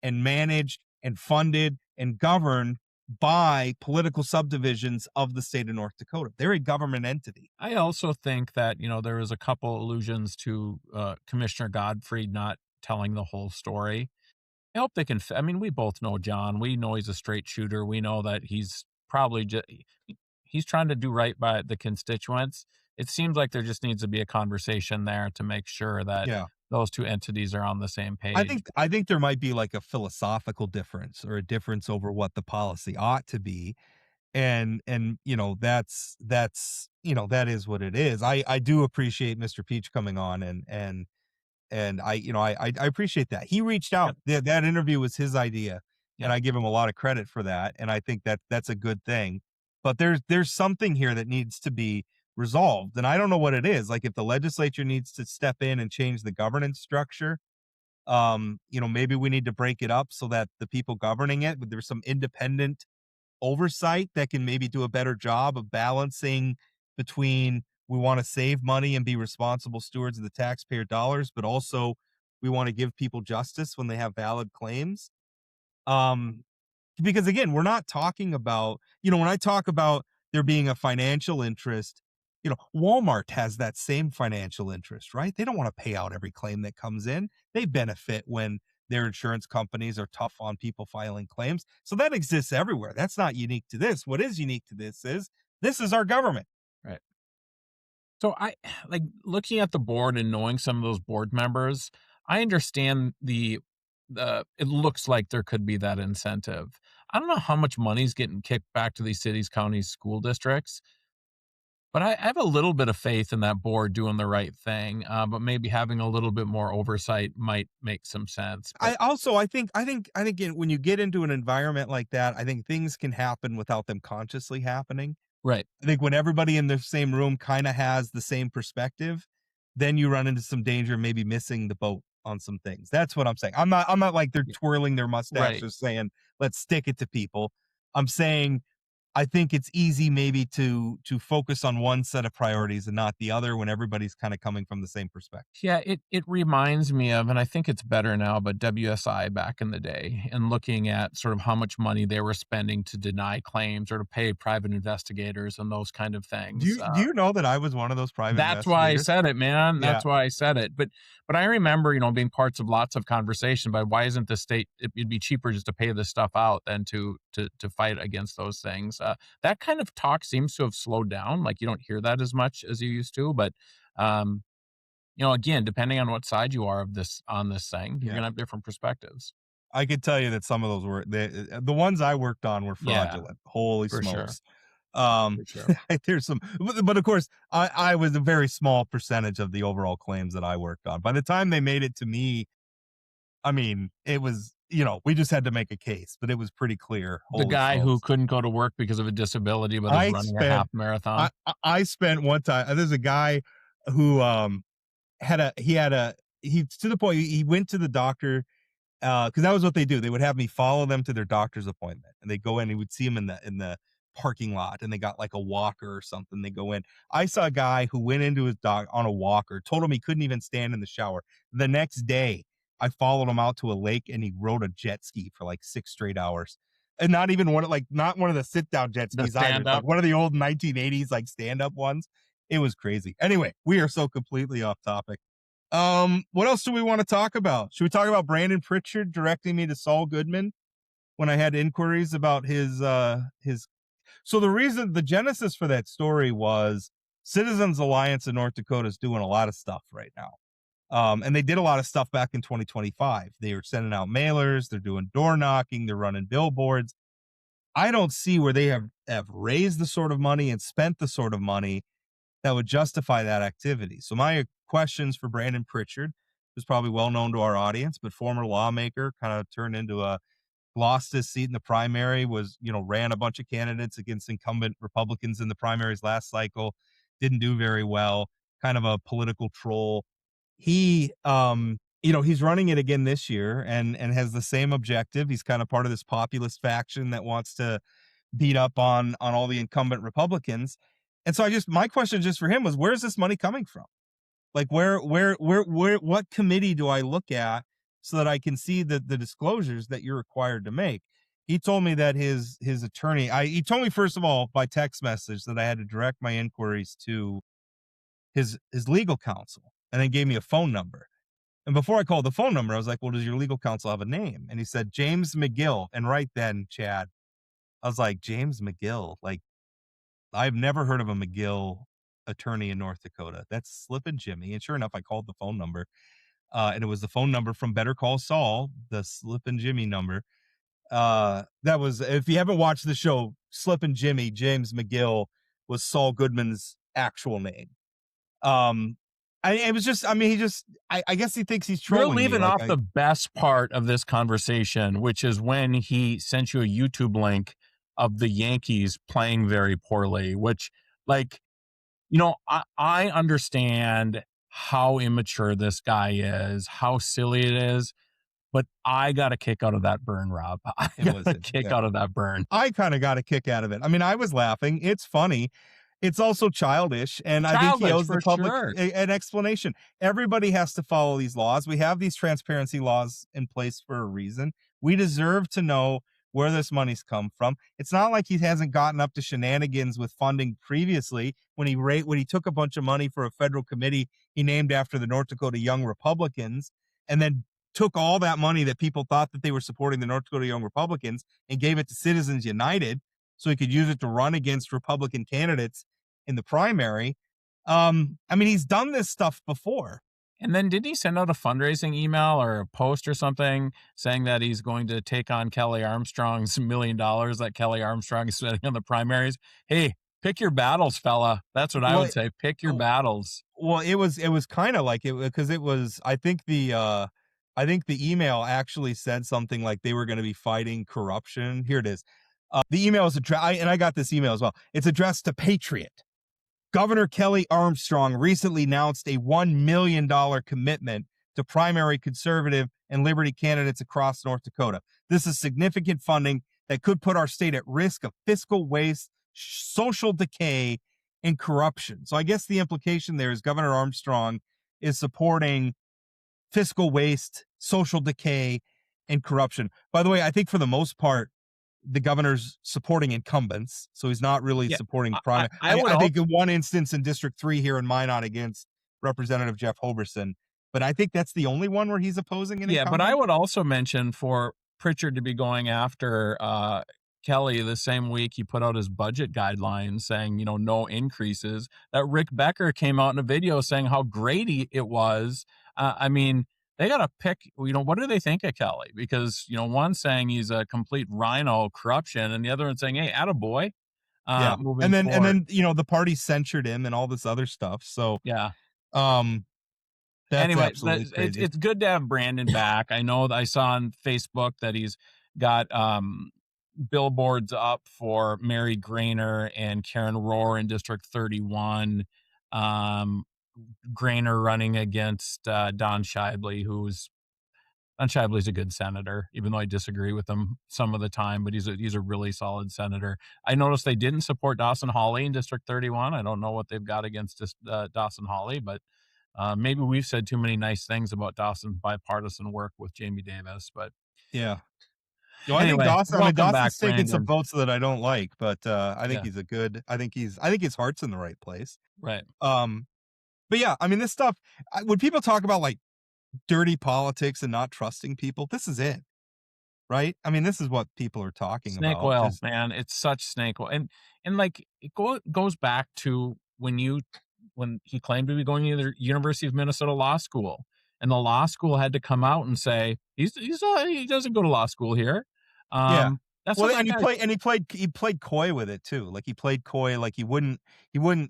Speaker 1: and managed and funded and governed by political subdivisions of the state of North Dakota. They're a government entity.
Speaker 2: I also think that, there was a couple allusions to Commissioner Godfrey not telling the whole story. I hope they can, we both know John. We know he's a straight shooter. We know that he's probably he's trying to do right by the constituents. It seems like there just needs to be a conversation there to make sure that those two entities are on the same page.
Speaker 1: I think there might be like a philosophical difference or a difference over what the policy ought to be. And that's that is what it is. I do appreciate Mr. Peach coming on and I appreciate that. He reached out. That interview was his idea. And I give him a lot of credit for that. And I think that's a good thing. But there's something here that needs to be resolved. And I don't know what it is. Like if the legislature needs to step in and change the governance structure, maybe we need to break it up so that the people governing it, but there's some independent oversight that can maybe do a better job of balancing between we want to save money and be responsible stewards of the taxpayer dollars, but also we want to give people justice when they have valid claims. Because again, we're not talking about, when I talk about there being a financial interest, Walmart has that same financial interest, right? They don't want to pay out every claim that comes in. They benefit when their insurance companies are tough on people filing claims. So that exists everywhere. That's not unique to this. What is unique to this is our government.
Speaker 2: Right. So I like looking at the board and knowing some of those board members, I understand it looks like there could be that incentive. I don't know how much money's getting kicked back to these cities, counties, school districts, but I have a little bit of faith in that board doing the right thing. But maybe having a little bit more oversight might make some sense. But
Speaker 1: I think when you get into an environment like that, I think things can happen without them consciously happening.
Speaker 2: Right.
Speaker 1: I think when everybody in the same room kind of has the same perspective, then you run into some danger, maybe missing the boat on some things. That's what I'm saying. I'm not like they're twirling their mustaches saying, let's stick it to people. I'm saying, I think it's easy maybe to focus on one set of priorities and not the other when everybody's kind of coming from the same perspective.
Speaker 2: Yeah, it reminds me of, and I think it's better now, but WSI back in the day, and looking at sort of how much money they were spending to deny claims or to pay private investigators and those kind of things.
Speaker 1: Do you know that I was one of those private
Speaker 2: That's why I
Speaker 1: investigators?
Speaker 2: said it, man.
Speaker 1: Yeah.
Speaker 2: That's why I said it. But I remember, being parts of lots of conversation about why isn't the state, it'd be cheaper just to pay this stuff out than to fight against those things. That kind of talk seems to have slowed down. Like, you don't hear that as much as you used to, but again, depending on what side you are on this thing, you're
Speaker 1: Yeah.
Speaker 2: gonna have different perspectives.
Speaker 1: I could tell you that some of those were the ones I worked on were
Speaker 2: Yeah,
Speaker 1: fraudulent. Holy
Speaker 2: for sure.
Speaker 1: smokes. Um,
Speaker 2: For sure.
Speaker 1: there's some, but of course, I was a very small percentage of the overall claims that I worked on. By the time they made it to me, I mean, it was, we just had to make a case, but it was pretty clear.
Speaker 2: The
Speaker 1: Holy
Speaker 2: guy who
Speaker 1: smokes.
Speaker 2: couldn't go to work because of a disability, but
Speaker 1: I
Speaker 2: is running a
Speaker 1: spent-
Speaker 2: half marathon.
Speaker 1: I spent one time, there's a guy who, he to the point, he went to the doctor, because that was what they do. They would have me follow them to their doctor's appointment, and they go in. And we'd see him in the parking lot, and they got like a walker or something. They go in. I saw a guy who went into his doc on a walker, told him he couldn't even stand in the shower. The next day, I followed him out to a lake, and he rode a jet ski for like 6 straight hours. And not even not one of the sit down jet
Speaker 2: The
Speaker 1: skis either,
Speaker 2: stand-up?
Speaker 1: like one of the old 1980s like stand up ones. It was crazy. Anyway, we are so completely off topic. What else do we want to talk about? Should we talk about Brandon Pritchard directing me to Saul Goodman when I had inquiries about his so the genesis for that story was Citizens Alliance in North Dakota is doing a lot of stuff right now. And they did a lot of stuff back in 2025. They were sending out mailers, they're doing door knocking, they're running billboards. I don't see where they have raised the sort of money and spent the sort of money that would justify that activity. So my questions for Brandon Pritchard, who's probably well known to our audience, but former lawmaker, kind of turned into lost his seat in the primary, ran a bunch of candidates against incumbent Republicans in the primaries last cycle, didn't do very well, kind of a political troll. He, he's running it again this year and has the same objective. He's kind of part of this populist faction that wants to beat up on all the incumbent Republicans. And so my question just for him was, where's this money coming from? Like what committee do I look at so that I can see the disclosures that you're required to make? He told me that his attorney, he told me first of all by text message that I had to direct my inquiries to his legal counsel, and then gave me a phone number. And before I called the phone number, I was like, well, does your legal counsel have a name? And he said, James McGill. And right then, Chad, I was like, James McGill, like, I've never heard of a McGill attorney in North Dakota. That's Slippin' Jimmy. And sure enough, I called the phone number, and it was the phone number from Better Call Saul, the Slippin' Jimmy number. That was, if you haven't watched the show, Slippin' Jimmy, James McGill was Saul Goodman's actual name. I guess he thinks he's trolling.
Speaker 2: You're leaving
Speaker 1: me.
Speaker 2: off the best part of this conversation, which is when he sent you a YouTube link of the Yankees playing very poorly, which, like, I understand how immature this guy is, how silly it is, but I got a kick out of that burn, Rob. I got a kick out of that burn.
Speaker 1: I kind of got a kick out of it. I mean, I was laughing. It's funny. It's also childish, and I think he owes the public an explanation. Everybody has to follow these laws. We have these transparency laws in place for a reason. We deserve to know where this money's come from. It's not like he hasn't gotten up to shenanigans with funding previously when he took a bunch of money for a federal committee he named after the North Dakota Young Republicans, and then took all that money that people thought that they were supporting the North Dakota Young Republicans and gave it to Citizens United so he could use it to run against Republican candidates in the primary. I mean, he's done this stuff before.
Speaker 2: And then did he send out a fundraising email or a post or something saying that he's going to take on Kelly Armstrong's $1 million that Kelly Armstrong is spending on the primaries? Hey, pick your battles, fella. That's what I would say. Pick your battles.
Speaker 1: Well, it was kind of like it, because it was, I think the email actually said something like they were going to be fighting corruption. Here it is. The email is and I got this email as well. It's addressed to Patriot. Governor Kelly Armstrong recently announced a $1 million commitment to primary conservative and liberty candidates across North Dakota. This is significant funding that could put our state at risk of fiscal waste, social decay, and corruption. So I guess the implication there is Governor Armstrong is supporting fiscal waste, social decay, and corruption. By the way, I think for the most part, the governor's supporting incumbents, so he's not really supporting private. I think in one instance in District 3 here in Minot against Representative Jeff Hoberson, but I think that's the only one where he's opposing an incumbent.
Speaker 2: But I would also mention for Pritchard to be going after Kelly the same week he put out his budget guidelines saying, no increases, that Rick Becker came out in a video saying how great it was. I mean, they got to pick, what do they think of Kelly? Because, one saying he's a complete rhino corruption and the other one saying, hey, attaboy.
Speaker 1: And then, the party censured him and all this other stuff. So,
Speaker 2: yeah.
Speaker 1: That's
Speaker 2: anyway,
Speaker 1: crazy.
Speaker 2: it's good to have Brandon back. I know that I saw on Facebook that he's got billboards up for Mary Grainer and Karen Rohr in District 31. Grainer running against Don Scheibele, Don Scheibele's a good senator, even though I disagree with him some of the time, but he's a really solid senator. I noticed they didn't support Dawson Hawley in District 31. I don't know what they've got against Dawson Hawley, but maybe we've said too many nice things about Dawson's bipartisan work with Jamie Davis, but
Speaker 1: yeah.
Speaker 2: I think
Speaker 1: Dawson's taken some votes that I don't like, but I think he's a good. I think his heart's in the right place.
Speaker 2: Right.
Speaker 1: But yeah, I mean, this stuff. When people talk about like dirty politics and not trusting people, this is it, right? I mean, this is what people are talking
Speaker 2: snake
Speaker 1: about.
Speaker 2: Oil, man, it's such snake oil, and like it goes back to when he claimed to be going to the University of Minnesota Law School, and the law school had to come out and say he doesn't go to law school here. That's
Speaker 1: he played coy with it too. Like he played coy, like he wouldn't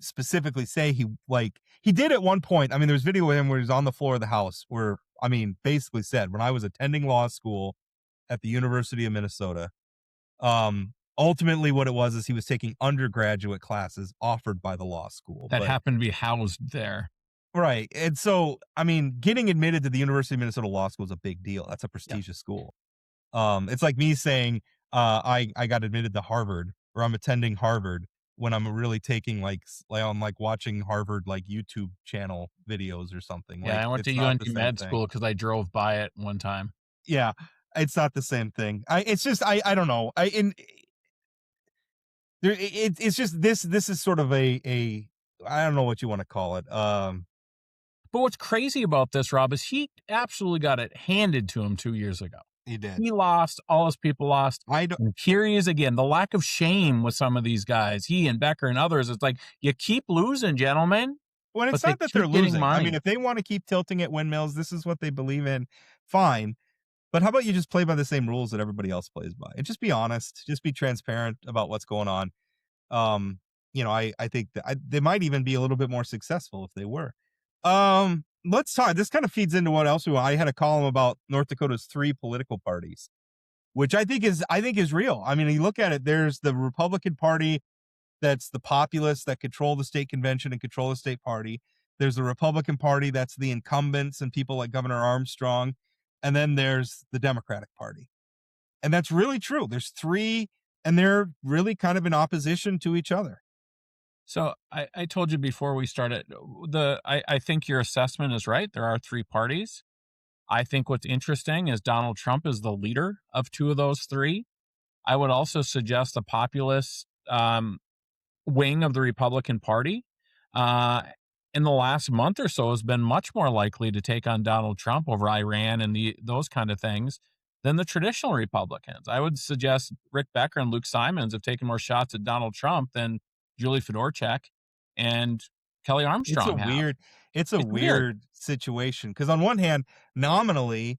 Speaker 1: specifically say he did at one point. I mean, there's video with him where he's on the floor of the House where, I mean, basically said, when I was attending law school at the University of Minnesota, ultimately what it was is he was taking undergraduate classes offered by the law school
Speaker 2: that happened to be housed there.
Speaker 1: Right. And so, I mean, getting admitted to the University of Minnesota Law School is a big deal. That's a prestigious school. It's like me saying, I got admitted to Harvard, or I'm attending Harvard, when I'm really taking I'm watching Harvard YouTube channel videos or something.
Speaker 2: Yeah, I went to UNT med school because I drove by it one time.
Speaker 1: Yeah, it's not the same thing. It's just I don't know. It's just this is sort of a I don't know what you want to call it.
Speaker 2: But what's crazy about this, Rob, is he absolutely got it handed to him 2 years ago.
Speaker 1: He did.
Speaker 2: He lost. All his people lost. Here he is again. The lack of shame with some of these guys, he and Becker and others. It's like, you keep losing, gentlemen.
Speaker 1: Well, it's not that they're losing. I mean, if they want to keep tilting at windmills, this is what they believe in, fine. But how about you just play by the same rules that everybody else plays by? And just be honest. Just be transparent about what's going on. I think that they might even be a little bit more successful if they were. Let's talk. This kind of feeds into what else I had a column about North Dakota's 3 political parties, which I think is real. I mean, you look at it, there's the Republican Party, that's the populists that control the state convention and control the state party. There's the Republican Party, that's the incumbents and people like Governor Armstrong. And then there's the Democratic Party. And that's really true. There's 3, and they're really kind of in opposition to each other.
Speaker 2: So I told you before we started, I think your assessment is right. There are 3 parties. I think what's interesting is Donald Trump is the leader of 2 of those 3. I would also suggest the populist wing of the Republican Party in the last month or so has been much more likely to take on Donald Trump over Iran and those kind of things than the traditional Republicans. I would suggest Rick Becker and Luke Simons have taken more shots at Donald Trump than Julie Fedorchak and Kelly Armstrong.
Speaker 1: It's a weird situation, because on one hand, nominally,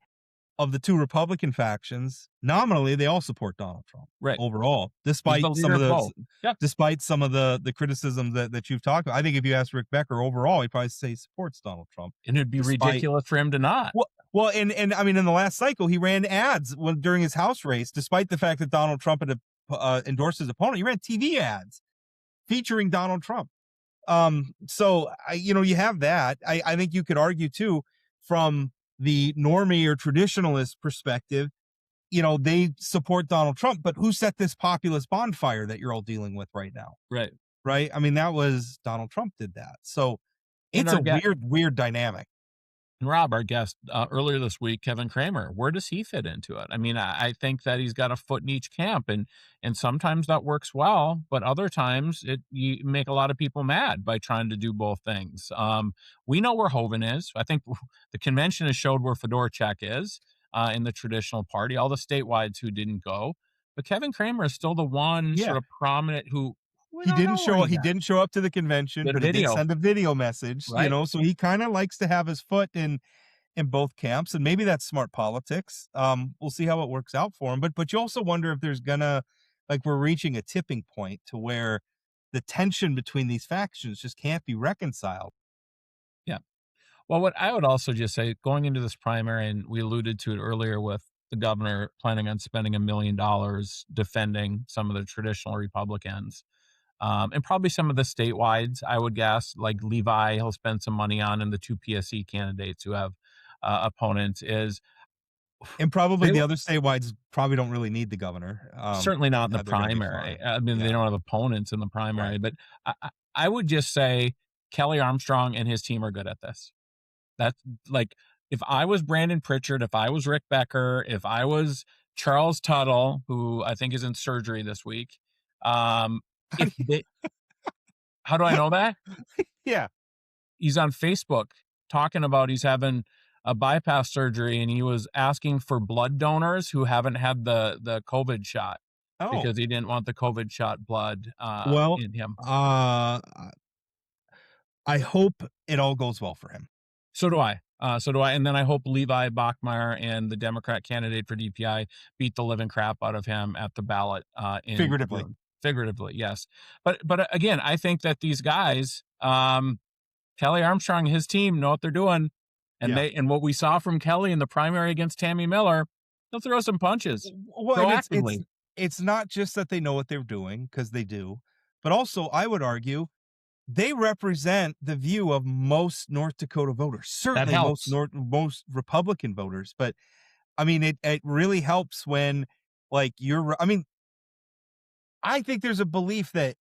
Speaker 1: of the 2 Republican factions, nominally they all support Donald Trump.
Speaker 2: Right.
Speaker 1: Overall, despite some of the criticism that you've talked about. I think if you ask Rick Becker overall, he'd probably say he supports Donald Trump.
Speaker 2: And it'd be ridiculous for him to not.
Speaker 1: Well, and I mean, in the last cycle, he ran ads during his House race, despite the fact that Donald Trump had endorsed his opponent. He ran TV ads featuring Donald Trump. So you have that. I think you could argue too, from the normie or traditionalist perspective, they support Donald Trump, but who set this populist bonfire that you're all dealing with right now?
Speaker 2: Right.
Speaker 1: Right. I mean, that was Donald Trump did that. So it's a weird dynamic.
Speaker 2: And Rob, our guest earlier this week, Kevin Kramer, where does he fit into it? I mean, I think that he's got a foot in each camp, and sometimes that works well, but other times you make a lot of people mad by trying to do both things. We know where Hoeven is. I think the convention has showed where Fedorchak is in the traditional party, all the statewides who didn't go. But Kevin Kramer is still the one sort of prominent who
Speaker 1: he didn't show up to the convention, but he did send a video message,
Speaker 2: right?
Speaker 1: So he kind of likes to have his foot in both camps, and maybe that's smart politics. We'll see how it works out for him. But you also wonder if there's we're reaching a tipping point to where the tension between these factions just can't be reconciled.
Speaker 2: Yeah. Well, what I would also just say, going into this primary, and we alluded to it earlier with the governor planning on spending $1 million defending some of the traditional Republicans. And probably some of the statewide, I would guess, like Levi, he'll spend some money on, and the 2 PSC candidates who have opponents
Speaker 1: and probably the other statewide probably don't really need the governor.
Speaker 2: Certainly not in the primary. I mean, they don't have opponents in the primary, but I would just say Kelly Armstrong and his team are good at this. That's like, if I was Brandon Pritchard, if I was Rick Becker, if I was Charles Tuttle, who I think is in surgery this week, how do I know that?
Speaker 1: Yeah.
Speaker 2: He's on Facebook talking about he's having a bypass surgery, and he was asking for blood donors who haven't had the COVID shot because he didn't want the COVID shot blood in him.
Speaker 1: I hope it all goes well for him.
Speaker 2: So do I. And then I hope Levi Bachmeyer and the Democrat candidate for DPI beat the living crap out of him at the ballot. Figuratively, yes. But again, I think that these guys, Kelly Armstrong and his team, know what they're doing. And and what we saw from Kelly in the primary against Tammy Miller, they'll throw some punches proactively.
Speaker 1: It's not just that they know what they're doing, because they do, but also I would argue they represent the view of most North Dakota voters, certainly most Republican voters. But I mean, it really helps when I think there's a belief that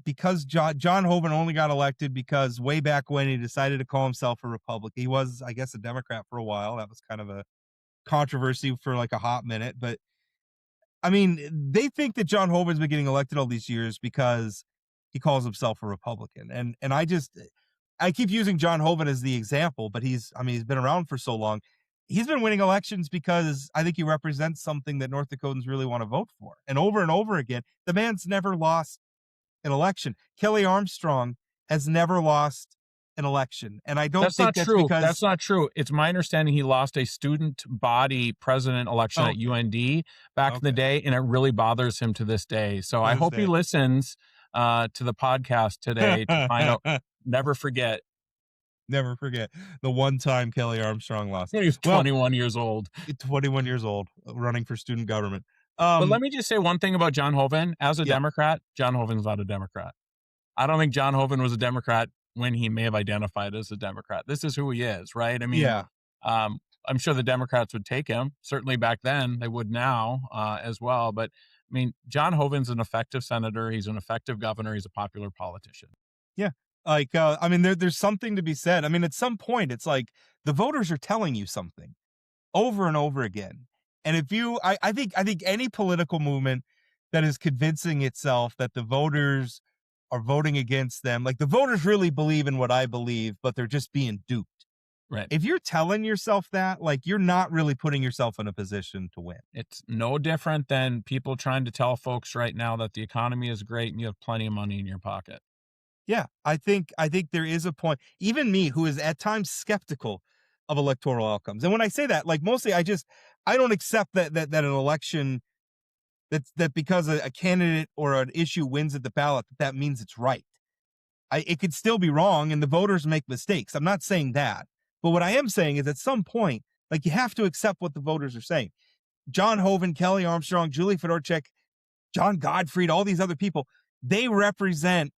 Speaker 1: because John Hoeven only got elected because way back when he decided to call himself a Republican. He was, I guess, a Democrat for a while. That was kind of a controversy for like a hot minute. But I mean, they think that John Hoeven's been getting elected all these years because he calls himself a Republican. And I keep using John Hoeven as the example, but he's been around for so long. He's been winning elections because I think he represents something that North Dakotans really want to vote for. And over again, the man's never lost an election. Kelly Armstrong has never lost an election. And I don't think that's true.
Speaker 2: That's not true. It's my understanding he lost a student body president election at UND back in the day, and it really bothers him to this day. So I hope he listens to the podcast today to find out. Never forget
Speaker 1: the one time Kelly Armstrong lost.
Speaker 2: He was 21 years old.
Speaker 1: 21 years old, running for student government.
Speaker 2: But let me just say one thing about John Hoeven. As a Democrat, John Hoeven's not a Democrat. I don't think John Hoeven was a Democrat when he may have identified as a Democrat. This is who he is, right? I mean, I'm sure the Democrats would take him. Certainly back then, they would now as well. But I mean, John Hoeven's an effective senator. He's an effective governor. He's a popular politician.
Speaker 1: Yeah. There's something to be said. I mean, at some point, it's like the voters are telling you something over and over again. And I think any political movement that is convincing itself that the voters are voting against them, like the voters really believe in what I believe, but they're just being duped.
Speaker 2: Right.
Speaker 1: If you're telling yourself that, like, you're not really putting yourself in a position to win.
Speaker 2: It's no different than people trying to tell folks right now that the economy is great and you have plenty of money in your pocket.
Speaker 1: Yeah, I think there is a point. Even me, who is at times skeptical of electoral outcomes, and when I say that, like, mostly I don't accept that an election that because a candidate or an issue wins at the ballot, that means it's right. It could still be wrong, and the voters make mistakes. I'm not saying that, but what I am saying is at some point, like, you have to accept what the voters are saying. John Hoeven, Kelly Armstrong, Julie Fedorchak, John Gottfried, all these other people, they represent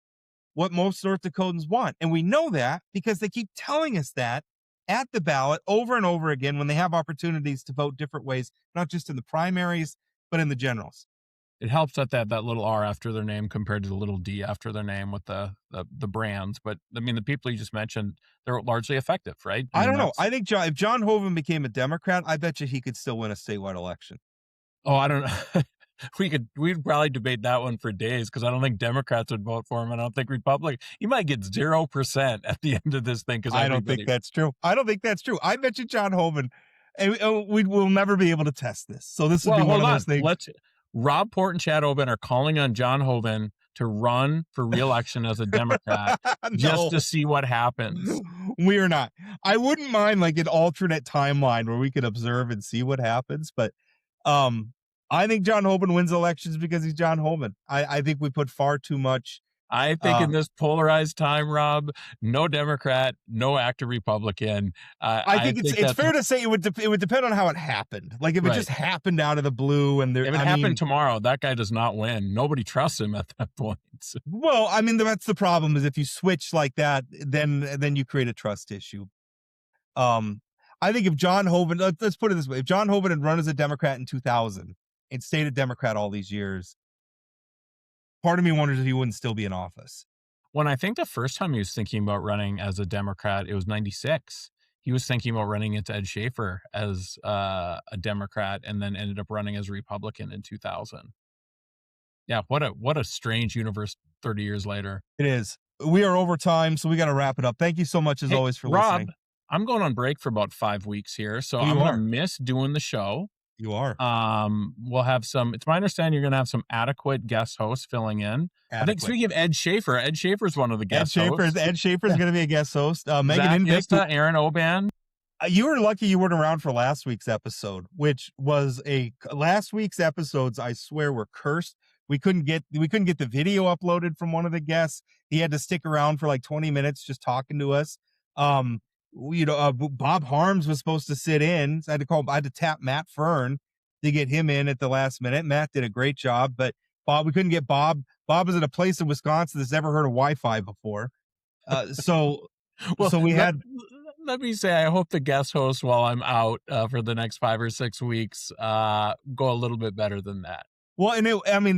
Speaker 1: what most North Dakotans want. And we know that because they keep telling us that at the ballot over and over again when they have opportunities to vote different ways, not just in the primaries, but in the generals.
Speaker 2: It helps that they have that little R after their name compared to the little D after their name with the brands. But I mean, the people you just mentioned, they're largely effective, right?
Speaker 1: I
Speaker 2: mean,
Speaker 1: don't know.
Speaker 2: that's-
Speaker 1: I think if John Hoeven became a Democrat, I bet you he could still win a statewide election.
Speaker 2: Oh, I don't know. We'd probably debate that one for days because I don't think Democrats would vote for him. And I don't think Republicans. You might get 0% at the end of this thing because
Speaker 1: I don't think that's true. I don't think that's true. I bet you John Hoeven, and we will never be able to test this. So this would be one of those things.
Speaker 2: Rob Port and Chad Oben are calling on John Hoeven to run for re-election as a Democrat just to see what happens.
Speaker 1: We are not. I wouldn't mind like an alternate timeline where we could observe and see what happens, but I think John Hoeven wins elections because he's John Hoeven. I think we put far too much.
Speaker 2: I think in this polarized time, Rob, no Democrat, no active Republican.
Speaker 1: I think it's fair to say it would depend on how it happened. Like if it just happened out of the blue and
Speaker 2: if it happened tomorrow, that guy does not win. Nobody trusts him at that point.
Speaker 1: Well, I mean, that's the problem is if you switch like that, then you create a trust issue. I think if John Hoeven, let's put it this way, if John Hoeven had run as a Democrat in 2000 and stayed a Democrat all these years, part of me wonders if he wouldn't still be in office.
Speaker 2: When I think the first time he was thinking about running as a Democrat, it was 96. He was thinking about running into Ed Schaefer as a Democrat and then ended up running as a Republican in 2000. Yeah, what a strange universe 30 years later.
Speaker 1: It is. We are over time, so we got to wrap it up. Thank you so much as always for listening.
Speaker 2: Rob, I'm going on break for about 5 weeks here, so I'm going to miss doing the show.
Speaker 1: You are.
Speaker 2: We'll have it's my understanding you're going to have some adequate guest hosts filling in. I think speaking of Ed Schaefer's one of the guest hosts.
Speaker 1: Ed Schaefer's going to be a guest host. Megan Invick.
Speaker 2: Aaron Oban.
Speaker 1: You were lucky you weren't around for last week's episode, which was last week's episodes, I swear, were cursed. We couldn't get the video uploaded from one of the guests. He had to stick around for like 20 minutes just talking to us. Bob Harms was supposed to sit in. So I had to tap Matt Fern to get him in at the last minute. Matt did a great job, but we couldn't get Bob. Bob is at a place in Wisconsin that's never heard of Wi-Fi before. So we had.
Speaker 2: Let me say, I hope the guest hosts while I'm out for the next 5 or 6 weeks go a little bit better than that.
Speaker 1: Well, and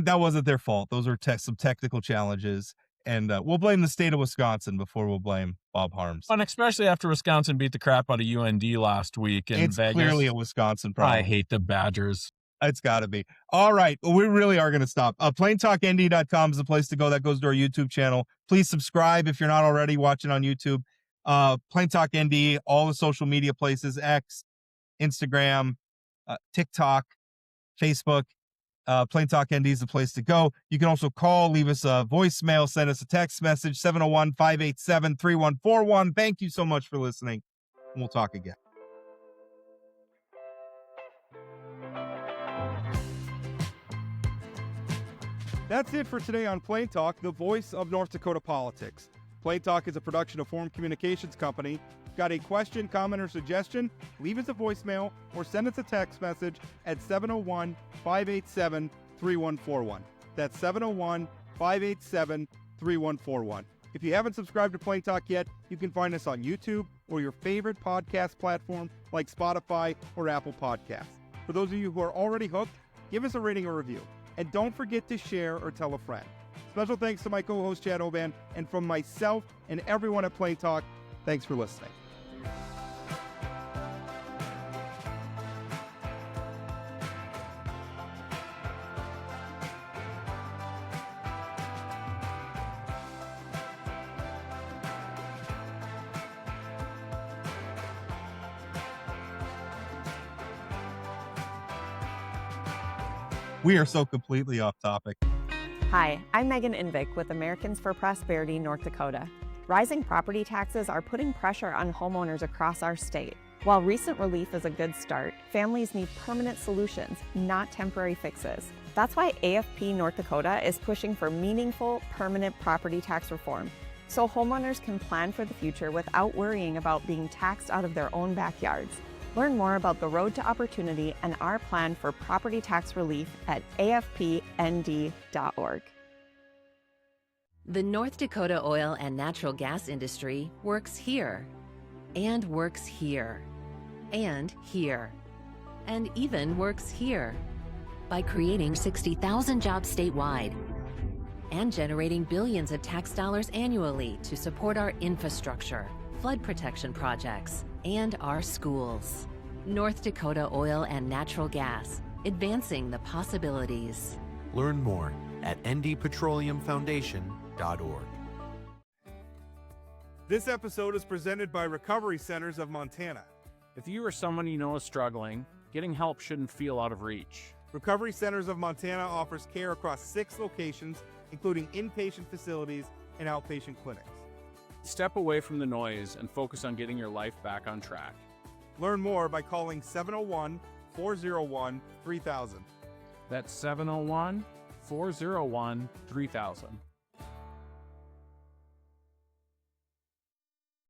Speaker 1: that wasn't their fault. Those were some technical challenges. And we'll blame the state of Wisconsin before we'll blame Bob Harms.
Speaker 2: And especially after Wisconsin beat the crap out of UND last week.
Speaker 1: It's
Speaker 2: Vegas.
Speaker 1: Clearly a Wisconsin problem.
Speaker 2: I hate the Badgers.
Speaker 1: It's got to be. All right. Well, we really are going to stop. PlainTalkND.com is the place to go. That goes to our YouTube channel. Please subscribe if you're not already watching on YouTube. Plain Talk ND, all the social media places, X, Instagram, TikTok, Facebook. Plain Talk ND is the place to go. You can also call, leave us a voicemail, send us a text message, 701-587-3141. Thank you so much for listening, and we'll talk again. That's it for today on Plain Talk, the voice of North Dakota politics. Plain Talk is a production of Forum Communications Company. Got a question, comment, or suggestion? Leave us a voicemail or send us a text message at 701-587-3141. That's 701-587-3141. If you haven't subscribed to Plain Talk yet, you can find us on YouTube or your favorite podcast platform like Spotify or Apple Podcasts. For those of you who are already hooked, give us a rating or review. And don't forget to share or tell a friend. Special thanks to my co-host Chad Oban, and from myself and everyone at Plain Talk, thanks for listening. We are so completely off topic.
Speaker 3: Hi, I'm Megan Invick with Americans for Prosperity, North Dakota. Rising property taxes are putting pressure on homeowners across our state. While recent relief is a good start, families need permanent solutions, not temporary fixes. That's why AFP North Dakota is pushing for meaningful, permanent property tax reform, so homeowners can plan for the future without worrying about being taxed out of their own backyards. Learn more about the road to opportunity and our plan for property tax relief at afpnd.org.
Speaker 10: The North Dakota oil and natural gas industry works here and works here, and here, and even works here. By creating 60,000 jobs statewide and generating billions of tax dollars annually to support our infrastructure, flood protection projects, and our schools. North Dakota Oil and Natural Gas, advancing the possibilities.
Speaker 11: Learn more at ndpetroleumfoundation.org.
Speaker 1: This episode is presented by Recovery Centers of Montana.
Speaker 2: If you or someone you know is struggling, getting help shouldn't feel out of reach.
Speaker 1: Recovery Centers of Montana offers care across 6 locations, including inpatient facilities and outpatient clinics.
Speaker 2: Step away from the noise and focus on getting your life back on track.
Speaker 1: Learn more by calling 701-401-3000.
Speaker 2: That's 701-401-3000.